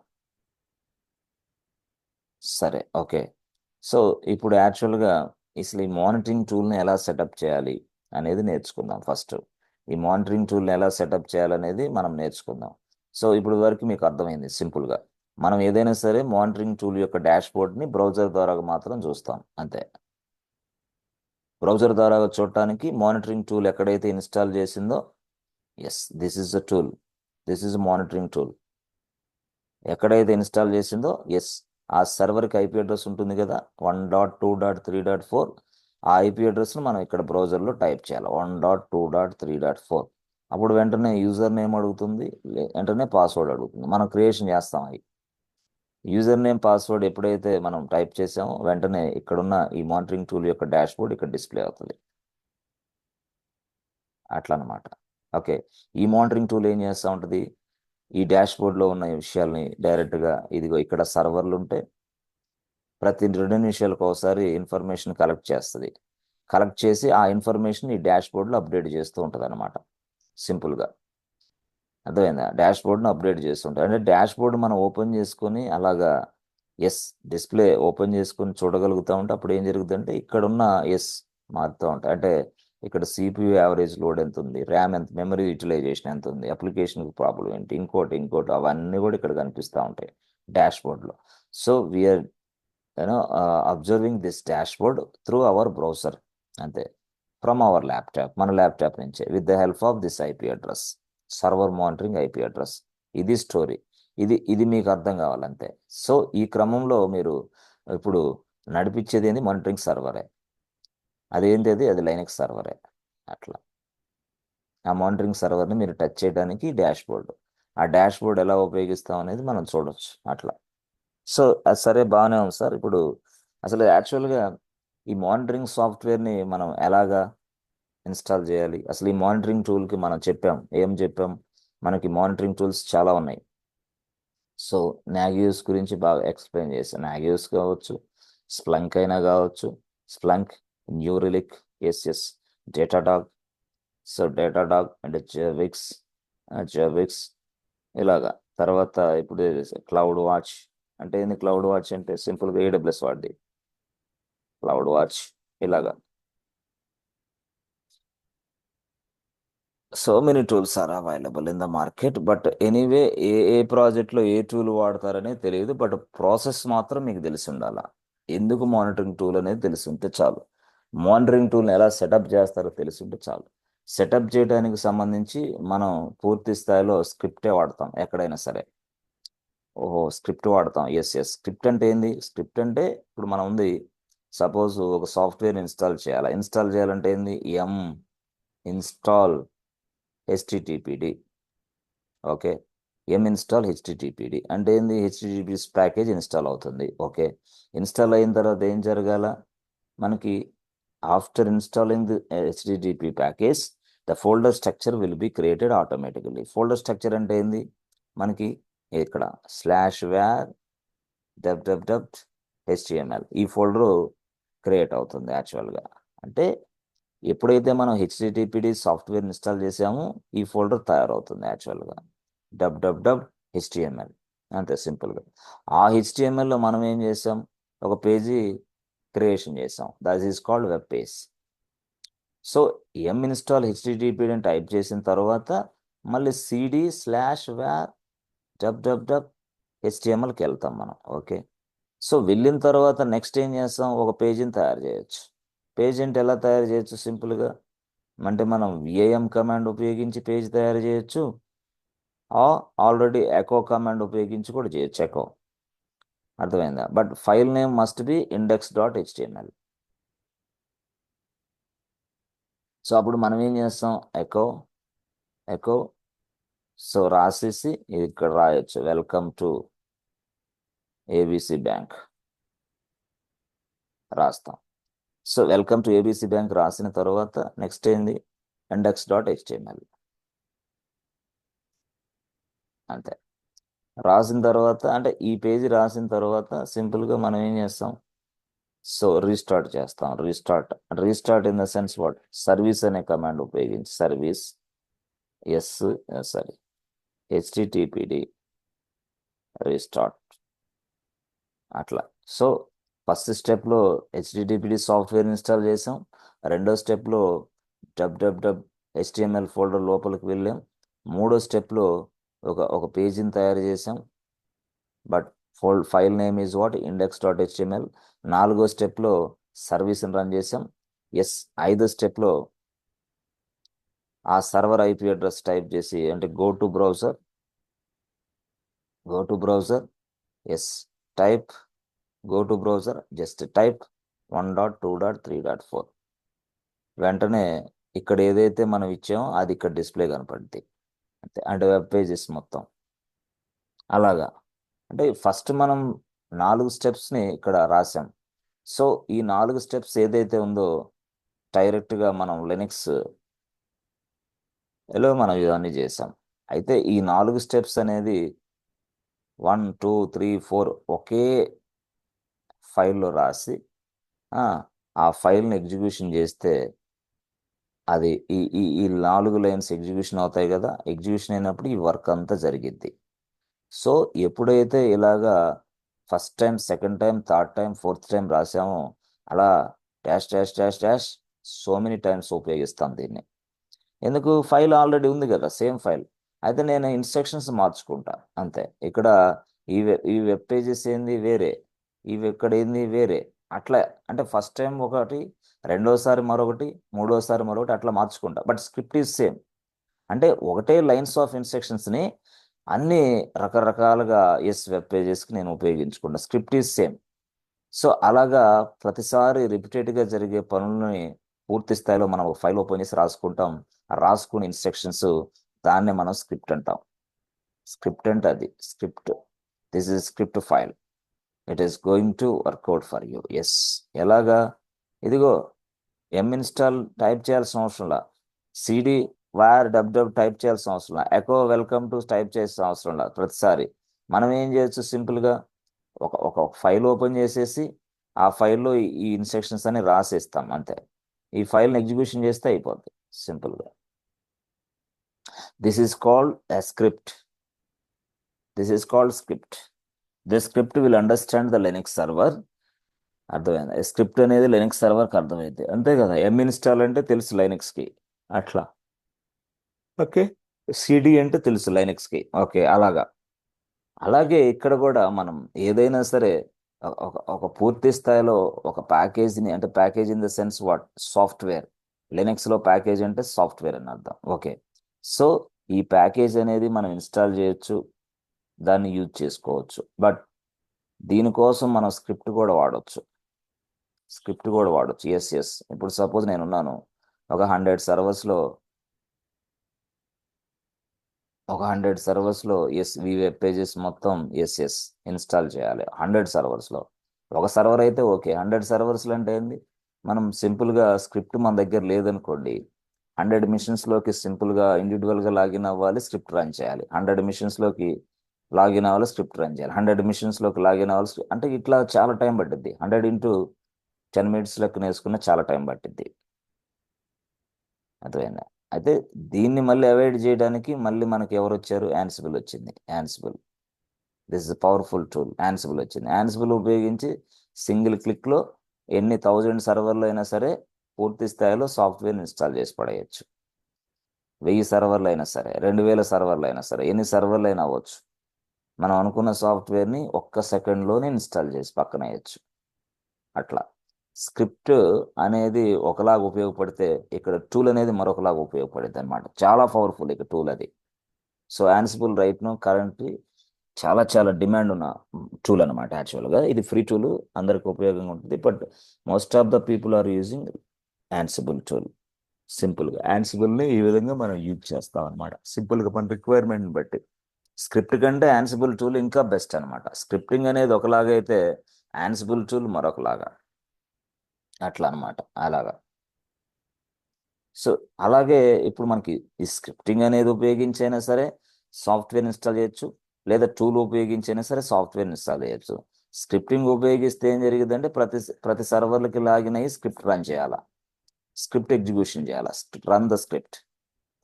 సరే, ఓకే. సో ఇప్పుడు యాక్చువల్గా అసలు ఈ మానిటరింగ్ టూల్ని ఎలా సెటప్ చేయాలి అనేది నేర్చుకుందాం ఫస్ట్. ఈ మానిటరింగ్ టూల్ని ఎలా సెటప్ చేయాలనేది మనం నేర్చుకుందాం. సో ఇప్పుడు వరకు మీకు అర్థమైంది సింపుల్గా. మనం ఏదైనా సరే మానిటరింగ్ టూల్ యొక్క డాష్ బోర్డ్ని బ్రౌజర్ ద్వారా మాత్రం చూస్తాం అంతే. బ్రౌజర్ ద్వారా చూడటానికి మానిటరింగ్ టూల్ ఎక్కడైతే ఇన్స్టాల్ చేసిందో, yes this is a tool, this is monitoring tool. ఎక్కడైతే ఇన్స్టాల్ చేసిందో, ఎస్ ఆ సర్వర్కి ఐపీ అడ్రస్ ఉంటుంది కదా, 1.2.3.4. ఆ ఐపీ అడ్రస్ను మనం ఇక్కడ బ్రౌజర్లో టైప్ చేయాలి, 1.2.3.4. అప్పుడు వెంటనే యూజర్ నేమ్ అడుగుతుంది, వెంటనే పాస్వర్డ్ అడుగుతుంది. మనం క్రియేషన్ చేస్తాం. అవి యూజర్ నేమ్ పాస్వర్డ్ ఎప్పుడైతే మనం టైప్ చేసామో వెంటనే ఇక్కడున్న ఈ మానిటరింగ్ టూల్ యొక్క డాష్ బోర్డ్ ఇక్కడ డిస్ప్లే అవుతుంది. అట్లా అనమాట. ఓకే, ఈ మానిటరింగ్ టూల్ ఏం చేస్తూ ఉంటుంది, ఈ డాష్ బోర్డ్లో ఉన్న విషయాల్ని డైరెక్ట్గా ఇదిగో ఇక్కడ సర్వర్లు ఉంటే ప్రతి 2 నిమిషాలకు ఒకసారి ఇన్ఫర్మేషన్ కలెక్ట్ చేస్తుంది. కలెక్ట్ చేసి ఆ ఇన్ఫర్మేషన్ ఈ డాష్ బోర్డ్లో అప్డేట్ చేస్తూ ఉంటుంది అనమాట. సింపుల్గా అర్థమైందా? డాష్ బోర్డ్ను అప్డేట్ చేస్తుంటారు. అంటే డాష్ బోర్డ్ మనం ఓపెన్ చేసుకొని అలాగా ఎస్ డిస్ప్లే ఓపెన్ చేసుకొని చూడగలుగుతూ ఉంటే అప్పుడు ఏం జరుగుతుందంటే ఇక్కడున్న ఎస్ మారుతూ ఉంటాయి. అంటే ఇక్కడ సిపియు యావరేజ్ లోడ్ ఎంత ఉంది, ర్యామ్ ఎంత, మెమరీ యూటిలైజేషన్ ఎంత ఉంది, అప్లికేషన్కి ప్రాబ్లం ఏంటి, ఇంకోటి అవన్నీ కూడా ఇక్కడ కనిపిస్తూ ఉంటాయి డాష్ బోర్డ్లో. So we are observing this dashboard through our browser, అంతే, ఫ్రమ్ అవర్ ల్యాప్టాప్, మన ల్యాప్టాప్ నుంచే, with the help of this IP address, server monitoring IP address. ఇది స్టోరీ. ఇది మీకు అర్థం కావాలంతే. సో ఈ క్రమంలో మీరు ఇప్పుడు నడిపించేది ఏంది? మానిటరింగ్ సర్వరే. అదేంటి? అది లైనక్స్ సర్వరే. అట్లా ఆ మానిటరింగ్ సర్వర్ని మీరు టచ్ చేయడానికి డాష్బోర్డ్, ఆ డాష్బోర్డ్ ఎలా ఉపయోగిస్తాం అనేది మనం చూడొచ్చు అట్లా. సో అది సరే, బాగానే ఉంది సార్. ఇప్పుడు అసలు యాక్చువల్గా ఈ మానిటరింగ్ సాఫ్ట్వేర్ని మనం ఎలాగా ఇన్స్టాల్ చేయాలి? అసలు ఈ మానిటరింగ్ టూల్కి మనం ఏం చెప్పాం? మనకి మానిటరింగ్ టూల్స్ చాలా ఉన్నాయి. సో నాగియోస్ గురించి బాగా ఎక్స్ప్లెయిన్ చేశాను. నాగియోస్ కావచ్చు, స్ప్లంక్ అయినా కావచ్చు, Splunk, New Relic, yes, Datadog, so Datadog and Zabbix ఇలాగా. తర్వాత ఇప్పుడు క్లౌడ్ వాచ్ అంటే ఏంది? క్లౌడ్ వాచ్ అంటే సింపుల్గా ఏడబ్ల్యూఎస్ వాడి క్లౌడ్ వాచ్ ఇలాగా. So many tools are available in the market, but anyway ఏ ప్రాజెక్ట్లో ఏ టూల్ వాడతారనే తెలియదు, బట్ ప్రాసెస్ మాత్రం మీకు తెలిసి ఉండాలా. ఎందుకు మానిటరింగ్ టూల్ అనేది తెలిసి ఉంటే చాలు. మానిటరింగ్ టూల్ని ఎలా సెటప్ చేస్తారో తెలిసి ఉంటే చాలు. సెటప్ చేయడానికి సంబంధించి మనం పూర్తి స్థాయిలో స్క్రిప్టే వాడతాం ఎక్కడైనా సరే. ఓహో, స్క్రిప్ట్ వాడతాం. ఎస్, స్క్రిప్ట్ అంటే ఏంది? స్క్రిప్ట్ అంటే ఇప్పుడు మనం ఉంది, సపోజ్ ఒక సాఫ్ట్వేర్ ఇన్స్టాల్ చేయాలంటే ఏంది? ఇన్స్టాల్ హెచ్టిటిపిడి. ఓకే, ఇన్స్టాల్ హెచ్టిటిపిడి అంటే ఏంది? హెచ్టిటిపి ప్యాకేజ్ ఇన్స్టాల్ అవుతుంది. ఓకే, ఇన్స్టాల్ అయిన తర్వాత ఏం జరగాల మనకి? After installing the HTTP package, the folder structure will be created automatically. Folder structure అంటే ఏంది మనకి? ఇక్కడ /var www HTML ఈ ఫోల్డరు క్రియేట్ అవుతుంది యాక్చువల్గా. అంటే ఎప్పుడైతే మనం హెచ్టిటిపిడి సాఫ్ట్వేర్ ఇన్స్టాల్ చేసామో ఈ ఫోల్డర్ తయారవుతుంది యాక్చువల్గా, www HTML, అంతే సింపుల్గా. ఆ హెచ్టిఎంఎల్లో మనం ఏం చేసాం? ఒక పేజీ క్రియేషన్ చేసాం, that is called web page. So install హెచ్టిటిపిడి అని టైప్ చేసిన తర్వాత మళ్ళీ cd/var www HTMLకి వెళ్తాం మనం. ఓకే, సో వెళ్ళిన తర్వాత నెక్స్ట్ ఏం చేస్తాం? ఒక పేజీని తయారు చేయొచ్చు. పేజ్ అంటే ఎలా తయారు చేయొచ్చు? సింపుల్గా అంటే మనం విఐఎం కమాండ్ ఉపయోగించి పేజ్ తయారు చేయొచ్చు, ఆల్రెడీ ఎకో కమాండ్ ఉపయోగించి కూడా చేయొచ్చు. ఎకో అర్థమైందా? But file name must be index.html. So అప్పుడు మనం ఏం చేస్తాం? ఎకో సో రాసేసి ఇక్కడ రాయొచ్చు, వెల్కమ్ టు ఏబిసి బ్యాంక్ రాస్తాం. So welcome to ABC bank రాసిన తర్వాత నెక్స్ట్ ఏంది? index.html, అంతే. రాసిన తర్వాత అంటే ఈ పేజీ రాసిన తర్వాత సింపుల్గా మనం ఏం చేస్తాం? సో రీస్టార్ట్ చేస్తాం. Restart in the sense what? Service అనే కమాండ్ ఉపయోగించి సర్వీస్ httpd రీస్టార్ట్ అట్లా. సో ఫస్ట్ స్టెప్లో హెచ్టిటిపిడి సాఫ్ట్వేర్ ఇన్స్టాల్ చేసాం, రెండో స్టెప్లో www HTML ఫోల్డర్ లోపలికి వెళ్ళాం, మూడో స్టెప్లో ఒక పేజీని తయారు చేసాం, but file name is what? index.html. నాలుగో స్టెప్లో సర్వీస్ని రన్ చేసాం. ఐదో స్టెప్లో ఆ సర్వర్ ఐపీ అడ్రస్ టైప్ చేసి, అంటే go to browser just type 1.2.3.4. వెంటనే ఇక్కడ ఏదైతే మనం ఇచ్చామో అది ఇక్కడ డిస్ప్లే కనపడుద్ది, అంతే. అంటే వెబ్ పేజెస్ మొత్తం అలాగా. అంటే ఫస్ట్ మనం 4 స్టెప్స్ని ఇక్కడ రాసాం. సో ఈ 4 స్టెప్స్ ఏదైతే ఉందో డైరెక్ట్గా మనం లినక్స్లో మనం ఇవన్నీ చేసాం. అయితే ఈ 4 స్టెప్స్ అనేది 1, 2, 3, 4 ఒకే ఫైల్లో రాసి ఆ ఫైల్ని ఎగ్జిక్యూషన్ చేస్తే అది ఈ 4 లైన్స్ ఎగ్జిక్యూషన్ అవుతాయి కదా. ఎగ్జిక్యూషన్ అయినప్పుడు ఈ వర్క్ అంతా జరిగిద్ది. సో ఎప్పుడైతే ఇలాగా first time, second time, third time, fourth time రాసామో అలా dash dash dash dash so many times ఉపయోగిస్తాం దీన్ని. ఎందుకు? ఫైల్ ఆల్రెడీ ఉంది కదా, సేమ్ ఫైల్. అయితే నేను ఇన్స్ట్రక్షన్స్ మార్చుకుంటా, అంతే. ఇక్కడ ఈ వెబ్ పేజెస్ ఏంది? వేరే. ఇవి ఇక్కడ ఏంది వేరే. అట్లా అంటే ఫస్ట్ టైం ఒకటి, రెండోసారి మరొకటి, మూడోసారి మరొకటి అట్లా మార్చుకుంటా. But script is same. అంటే ఒకటే లైన్స్ ఆఫ్ ఇన్స్ట్రక్షన్స్ని అన్ని రకరకాలుగా వెబ్ పేజెస్కి నేను ఉపయోగించుకుంటా. Script is same. సో అలాగా ప్రతిసారి రిపీటెడ్గా జరిగే పనులని పూర్తి స్థాయిలో మనం ఒక ఫైల్ ఓపెన్ చేసి రాసుకుంటాం. ఆ రాసుకునే ఇన్స్ట్రక్షన్స్, దాన్నే మనం స్క్రిప్ట్ అంటాం. స్క్రిప్ట్ అంటే అది script. This is script file. It is going to work out for you. Yes. ఎలాగా? ఇదిగో ఇన్స్టాల్ టైప్ చేయాల్సిన అవసరంలా, సిడి వైర్ డబ్డబ్ టైప్ చేయాల్సిన అవసరంలా, ఎకో వెల్కమ్ టు టైప్ చేయాల్సిన అవసరంలా. ప్రతిసారి మనం ఏం చేయొచ్చు, సింపుల్గా ఒక ఒక ఫైల్ ఓపెన్ చేసేసి ఆ ఫైల్లో ఈ ఇన్స్ట్రక్షన్స్ అని రాసేస్తాం అంతే. ఈ ఫైల్ని ఎగ్జిక్యూషన్ చేస్తే అయిపోద్ది సింపుల్గా. This is called a script. This is called script. The script will understand the లెనిక్స్ server. అర్థమైంది? స్క్రిప్ట్ అనేది లెనిక్స్ సర్వర్కి అర్థమైంది, అంతే కదా. ఇన్స్టాల్ అంటే తెలుసు లైనక్స్కి, అట్లా. ఓకే. సిడి అంటే తెలుసు లైనక్స్కి. ఓకే, అలాగా. అలాగే ఇక్కడ కూడా మనం ఏదైనా సరే ఒక పూర్తి స్థాయిలో ఒక ప్యాకేజీని, అంటే package in the sense what, software. లినక్స్లో ప్యాకేజ్ అంటే సాఫ్ట్వేర్ అని అర్థం. ఓకే. సో ఈ ప్యాకేజ్ అనేది మనం ఇన్స్టాల్ చేయొచ్చు, దాన్ని యూజ్ చేసుకోవచ్చు. బట్ దీనికోసం మనం స్క్రిప్ట్ కూడా వాడవచ్చు. స్క్రిప్ట్ కూడా వాడచ్చు. ఎస్. ఇప్పుడు సపోజ్ నేనున్నాను ఒక 100 సర్వర్స్లో, ఈ వెబ్ పేజెస్ మొత్తం ఇన్స్టాల్ చేయాలి 100 సర్వర్స్లో. ఒక సర్వర్ అయితే ఓకే, 100 సర్వర్స్లో అంటే ఏంది, మనం సింపుల్గా స్క్రిప్ట్ మన దగ్గర లేదనుకోండి, 100 మిషన్స్లోకి సింపుల్గా ఇండివిజువల్గా లాగిన్ అవ్వాలి, స్క్రిప్ట్ రన్ చేయాలి. 100 మిషన్స్లోకి లాగిన్ అవ్వాలి, స్క్రిప్ట్ రన్ చేయాలి. 100 మిషన్స్లోకి లాగిన్ అవ్వాలి, అంటే ఇట్లా చాలా టైం పట్టిద్ది. 100 ఇంటూ 10 మినిట్స్ లెక్క వేసుకున్న చాలా టైం పట్టిద్ది. అర్థమైందా? అయితే దీన్ని మళ్ళీ అవాయిడ్ చేయడానికి మళ్ళీ మనకి ఎవరు వచ్చారు, యాన్సిబుల్ వచ్చింది. Ansible, this is powerful tool. Ansible వచ్చింది. యాన్సిబుల్ ఉపయోగించి సింగిల్ క్లిక్లో ఎన్ని 1000 సర్వర్లు అయినా సరే పూర్తి స్థాయిలో సాఫ్ట్వేర్ ఇన్స్టాల్ చేసి పడేయచ్చు. 1000 సర్వర్లు అయినా సరే, 2000 సర్వర్లు అయినా సరే, ఎన్ని సర్వర్లు అయినా అవ్వచ్చు. మనం అనుకున్న సాఫ్ట్వేర్ని ఒక్క సెకండ్లోనే ఇన్స్టాల్ చేసి పక్కన వేయచ్చు. అట్లా స్క్రిప్ట్ అనేది ఒకలాగా ఉపయోగపడితే, ఇక్కడ టూల్ అనేది మరొకలాగా ఉపయోగపడుతుంది అనమాట. చాలా పవర్ఫుల్ ఇక టూల్ అది. So Ansible right now currently చాలా చాలా డిమాండ్ ఉన్న టూల్ అనమాట. యాక్చువల్గా ఇది ఫ్రీ టూల్, అందరికి ఉపయోగంగా ఉంటుంది. But most of the people are using Ansible tool. సింపుల్గా యాన్సిబుల్ని ఈ విధంగా మనం యూజ్ చేస్తాం అనమాట, సింపుల్గా మన రిక్వైర్మెంట్ బట్టి. స్క్రిప్ట్ కంటే యాన్సిబుల్ టూల్ ఇంకా బెస్ట్ అనమాట. స్క్రిప్టింగ్ అనేది ఒకలాగా అయితే యాన్సిబుల్ టూల్ మరొకలాగా, అట్లా అనమాట. అలాగా. సో అలాగే ఇప్పుడు మనకి ఈ స్క్రిప్టింగ్ అనేది ఉపయోగించైనా సరే సాఫ్ట్వేర్ ఇన్స్టాల్ చేయొచ్చు, లేదా టూల్ ఉపయోగించైనా సరే సాఫ్ట్వేర్ ఇన్స్టాల్ చేయొచ్చు. స్క్రిప్టింగ్ ఉపయోగిస్తే ఏం జరిగిందంటే ప్రతి సర్వర్లకి లాగిన్ అయ్యి స్క్రిప్ట్ రన్ చేయాలా, స్క్రిప్ట్ ఎగ్జిక్యూషన్ చేయాలా, run the script,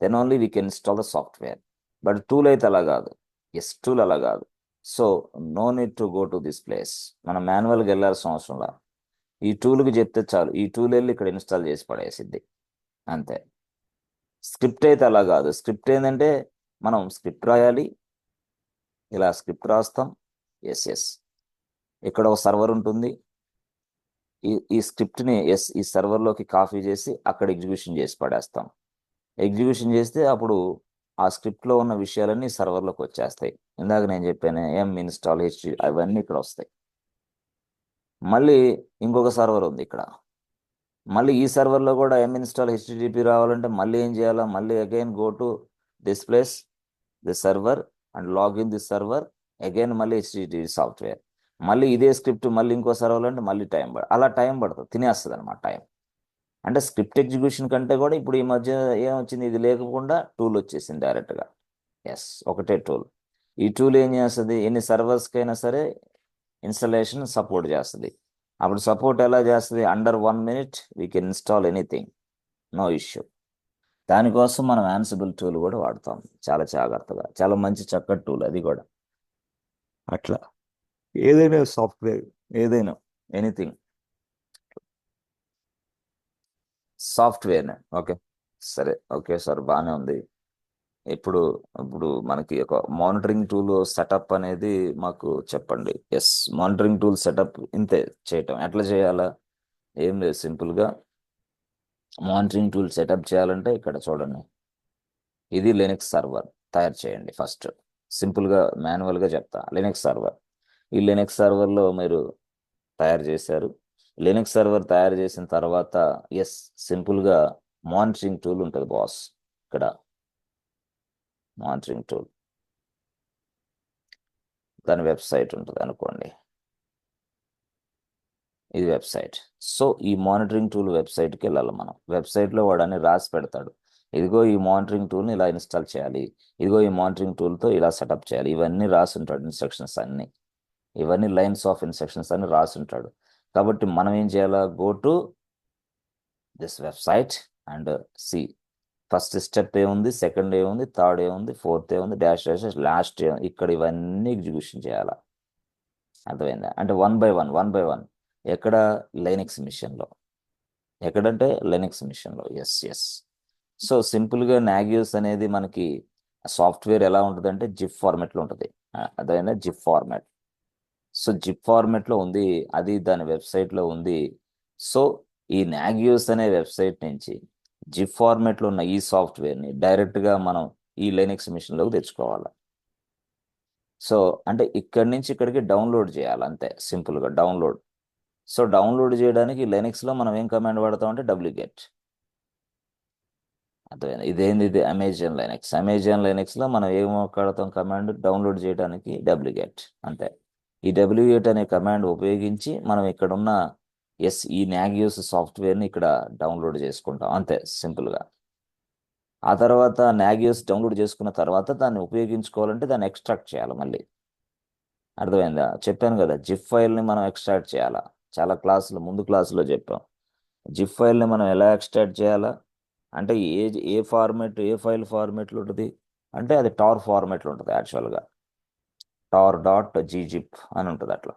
then only we can install the software. But tool అయితే అలా కాదు. టూల్ అలా కాదు. So no need to go to this place. మనం మాన్యువల్గా వెళ్ళాల్సిన అవసరం లేదు. ఈ టూల్కి చెప్తే చాలు, ఈ టూల్ వెళ్ళి ఇక్కడ ఇన్స్టాల్ చేసి పడేసిద్ది, అంతే. స్క్రిప్ట్ అయితే అలా కాదు. స్క్రిప్ట్ ఏంటంటే మనం స్క్రిప్ట్ రాయాలి, ఇలా స్క్రిప్ట్ రాస్తాం. ఎస్. ఇక్కడ ఒక సర్వర్ ఉంటుంది, ఈ స్క్రిప్ట్ని ఈ సర్వర్లోకి కాపీ చేసి అక్కడ ఎగ్జిక్యూషన్ చేసి పడేస్తాం. ఎగ్జిక్యూషన్ చేస్తే అప్పుడు ఆ స్క్రిప్ట్లో ఉన్న విషయాలన్నీ సర్వర్లోకి వచ్చేస్తాయి. ఇందాక నేను చెప్పాను ఇన్స్టాల్ హిస్టరీ, అవన్నీ ఇక్కడ వస్తాయి. మళ్ళీ ఇంకొక సర్వర్ ఉంది ఇక్కడ, మళ్ళీ ఈ సర్వర్లో కూడా ఇన్స్టాల్ హెచ్టిటిపి రావాలంటే మళ్ళీ ఏం చేయాలా, మళ్ళీ again go to this place, this server, and login this server, again మళ్ళీ హెచ్టిటిపి సాఫ్ట్వేర్, మళ్ళీ ఇదే స్క్రిప్ట్ మళ్ళీ ఇంకో సర్వర్ అంటే మళ్ళీ అలా టైం పడుతుంది, తినేస్తుంది అనమాట టైం. అంటే స్క్రిప్ట్ ఎగ్జిక్యూషన్ కంటే కూడా ఇప్పుడు ఈ మధ్య ఏమొచ్చింది, ఇది లేకుండా టూల్ వచ్చేసింది డైరెక్ట్గా. ఒకటే టూల్. ఈ టూల్ ఏం చేస్తుంది, ఎన్ని సర్వర్స్కైనా సరే ఇన్స్టాలేషన్ సపోర్ట్ చేస్తుంది. అప్పుడు సపోర్ట్ ఎలా చేస్తుంది, under 1 minute we can install anything, no issue. దానికోసం మనం యాన్సిబుల్ టూల్ కూడా వాడతాం, చాలా జాగ్రత్తగా. చాలా మంచి చక్కటి టూల్ అది కూడా. అట్లా ఏదైనా సాఫ్ట్వేర్, ఏదైనా ఎనీథింగ్ సాఫ్ట్వేర్. ఓకే, సరే. ఓకే సార్, బాగానే ఉంది. ఇప్పుడు ఇప్పుడు మనకి ఒక మానిటరింగ్ టూల్ సెటప్ అనేది మాకు చెప్పండి. ఎస్, మానిటరింగ్ టూల్ సెటప్ ఇంతే చేయటం. ఎట్లా చేయాలా? ఏం లేదు, సింపుల్గా మానిటరింగ్ టూల్ సెటప్ చేయాలంటే ఇక్కడ చూడండి, ఇది లినక్స్ సర్వర్ తయారు చేయండి ఫస్ట్. సింపుల్గా మాన్యువల్గా చెప్తా. లినక్స్ సర్వర్, ఈ లినక్స్ సర్వర్లో మీరు తయారు చేశారు. లినక్స్ సర్వర్ తయారు చేసిన తర్వాత ఎస్, సింపుల్గా మానిటరింగ్ టూల్ ఉంటుంది బాస్. ఇక్కడ మానిటరింగ్ టూల్, దాని వెబ్సైట్ ఉంటుంది అనుకోండి, ఇది వెబ్సైట్. సో ఈ మానిటరింగ్ టూల్ వెబ్సైట్కి వెళ్ళాలి మనం. వెబ్సైట్లో వాడు అని రాసి పెడతాడు, ఇదిగో ఈ మానిటరింగ్ టూల్ని ఇలా ఇన్స్టాల్ చేయాలి, ఇదిగో ఈ మానిటరింగ్ టూల్తో ఇలా సెటప్ చేయాలి, ఇవన్నీ రాసి ఉంటాడు, ఇన్స్ట్రక్షన్స్ అన్నీ, ఇవన్నీ లైన్స్ ఆఫ్ ఇన్స్ట్రక్షన్స్ అని రాసి ఉంటాడు. కాబట్టి మనం ఏం చేయాలా? Go to this website and see first step ఏముంది, సెకండ్ ఏముంది, థర్డ్ ఏముంది, ఫోర్త్ ఏముంది, డాష్ డాష్ లాస్ట్ ఇక్కడ ఇవన్నీ ఎగ్జిక్యూషన్ చేయాలా. అర్థమైందా? అంటే వన్ బై వన్. ఎక్కడ? లైనక్స్ మిషన్లో. ఎక్కడంటే లైనక్స్ మిషన్లో. Yes yes. సో సింపుల్గా నాగియోస్ అనేది మనకి సాఫ్ట్వేర్ ఎలా ఉంటుందంటే జిప్ ఫార్మాట్లో ఉంటుంది. అదైనా జిప్ ఫార్మాట్. సో జిప్ ఫార్మాట్లో ఉంది, అది దాని వెబ్సైట్లో ఉంది. సో ఈ నాగియోస్ అనే వెబ్సైట్ నుంచి జిప్ ఫార్మాట్లో ఉన్న ఈ సాఫ్ట్వేర్ని డైరెక్ట్గా మనం ఈ లైనక్స్ మిషన్లోకి తెచ్చుకోవాలి. సో అంటే ఇక్కడి నుంచి ఇక్కడికి డౌన్లోడ్ చేయాలి, అంతే సింపుల్గా డౌన్లోడ్. సో డౌన్లోడ్ చేయడానికి లైనక్స్లో మనం ఏం కమాండ్ వాడతాం అంటే wget. అర్థమైంది? ఇదేంది? ఇది అమెజాన్ లైనక్స్. అమెజాన్ లైనక్స్లో మనం ఏం వాడతాం కమాండ్ డౌన్లోడ్ చేయడానికి? wget, అంతే. ఈ wget అనే కమాండ్ ఉపయోగించి మనం ఇక్కడ ఉన్న ఈ నాగియోస్ సాఫ్ట్వేర్ని ఇక్కడ డౌన్లోడ్ చేసుకుంటాం, అంతే సింపుల్గా. ఆ తర్వాత నాగియోస్ డౌన్లోడ్ చేసుకున్న తర్వాత దాన్ని ఉపయోగించుకోవాలంటే దాన్ని ఎక్స్ట్రాక్ట్ చేయాలి మళ్ళీ. అర్థమైందా? చెప్పాను కదా, జిప్ ఫైల్ని మనం ఎక్స్ట్రాక్ట్ చేయాలా. చాలా ముందు క్లాసులో చెప్పాం. జిప్ ఫైల్ని మనం ఎలా ఎక్స్ట్రాక్ట్ చేయాలా అంటే ఏ ఫైల్ ఫార్మేట్లో ఉంటుంది అంటే అది టార్ ఫార్మేట్లో ఉంటుంది. యాక్చువల్గా tar.ggzip అని ఉంటుంది, అట్లా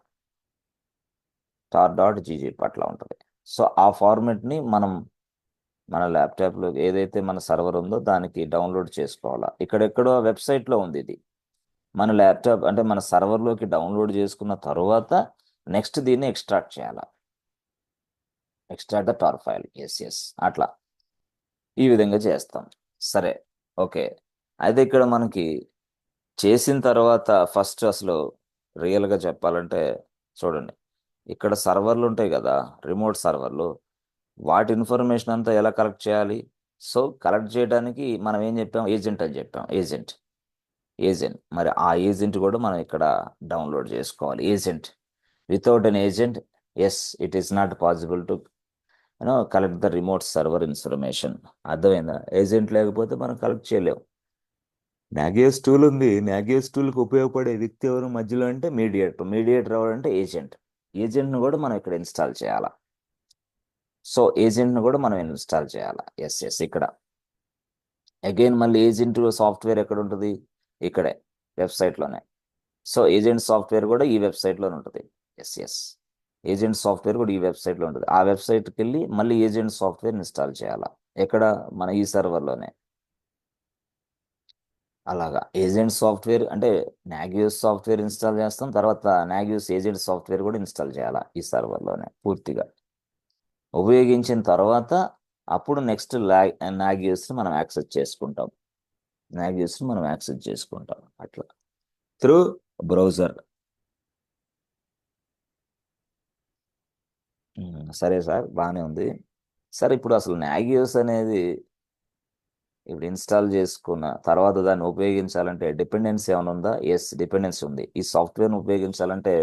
tar.ggzip అట్లా ఉంటుంది. సో ఆ ఫార్మేట్ని మనం మన ల్యాప్టాప్లో ఏదైతే మన సర్వర్ ఉందో దానికి డౌన్లోడ్ చేసుకోవాలా. ఇక్కడెక్కడో వెబ్సైట్లో ఉంది ఇది. మన ల్యాప్టాప్ అంటే మన సర్వర్లోకి డౌన్లోడ్ చేసుకున్న తర్వాత నెక్స్ట్ దీన్ని ఎక్స్ట్రాక్ట్ చేయాలా. Extract the tar file. Yes అట్లా ఈ విధంగా చేస్తాం. సరే, ఓకే. అయితే ఇక్కడ మనకి చేసిన తర్వాత ఫస్ట్ అసలు రియల్గా చెప్పాలంటే చూడండి, ఇక్కడ సర్వర్లు ఉంటాయి కదా, రిమోట్ సర్వర్లు, వాటి ఇన్ఫర్మేషన్ అంతా ఎలా కలెక్ట్ చేయాలి? సో కలెక్ట్ చేయడానికి మనం ఏం చెప్పాం? ఏజెంట్ అని చెప్పాం. ఏజెంట్ మరి ఆ ఏజెంట్ కూడా మనం ఇక్కడ డౌన్లోడ్ చేసుకోవాలి. Agent, without an agent it is not possible to collect the remote server information. అర్థమైందా? ఏజెంట్ లేకపోతే మనం కలెక్ట్ చేయలేము. నాగియోస్ టూల్ ఉంది, నాగియోస్ టూల్కి ఉపయోగపడే వ్యక్తి ఎవరు మధ్యలో అంటే మీడియేటర్ ఎవరంటే ఏజెంట్ను కూడా మనం ఇక్కడ ఇన్స్టాల్ చేయాలా. సో ఏజెంట్ను కూడా మనం ఇన్స్టాల్ చేయాలా. ఎస్ ఇక్కడ అగైన్ మళ్ళీ ఏజెంట్ సాఫ్ట్వేర్ ఎక్కడ ఉంటుంది? ఇక్కడే వెబ్సైట్లోనే. సో ఏజెంట్ సాఫ్ట్వేర్ కూడా ఈ వెబ్సైట్లోనే ఉంటుంది. ఎస్ ఏజెంట్ సాఫ్ట్వేర్ కూడా ఈ వెబ్సైట్లో ఉంటుంది. ఆ వెబ్సైట్కి వెళ్ళి మళ్ళీ ఏజెంట్ సాఫ్ట్వేర్ ఇన్స్టాల్ చేయాలా. ఎక్కడ? మన ఈ సర్వర్లోనే. అలాగా ఏజెంట్ సాఫ్ట్వేర్ అంటే నాగియోస్ సాఫ్ట్వేర్ ఇన్స్టాల్ చేస్తాం, తర్వాత నాగియోస్ ఏజెంట్ సాఫ్ట్వేర్ కూడా ఇన్స్టాల్ చేయాలా ఈ సర్వర్లోనే పూర్తిగా. ఉపయోగించిన తర్వాత అప్పుడు నెక్స్ట్ నాగియోస్ని మనం యాక్సెస్ చేసుకుంటాం. అట్లా త్రూ బ్రౌజర్. సరే సార్, బాగానే ఉంది సార్. ఇప్పుడు అసలు నాగియోస్ అనేది ఇప్పుడు ఇన్స్టాల్ చేసుకున్న తర్వాత దాన్ని ఉపయోగించాలంటే డిపెండెన్సీ ఏమైనా ఉందా? డిపెండెన్సీ ఉంది. ఈ సాఫ్ట్వేర్ని ఉపయోగించాలంటే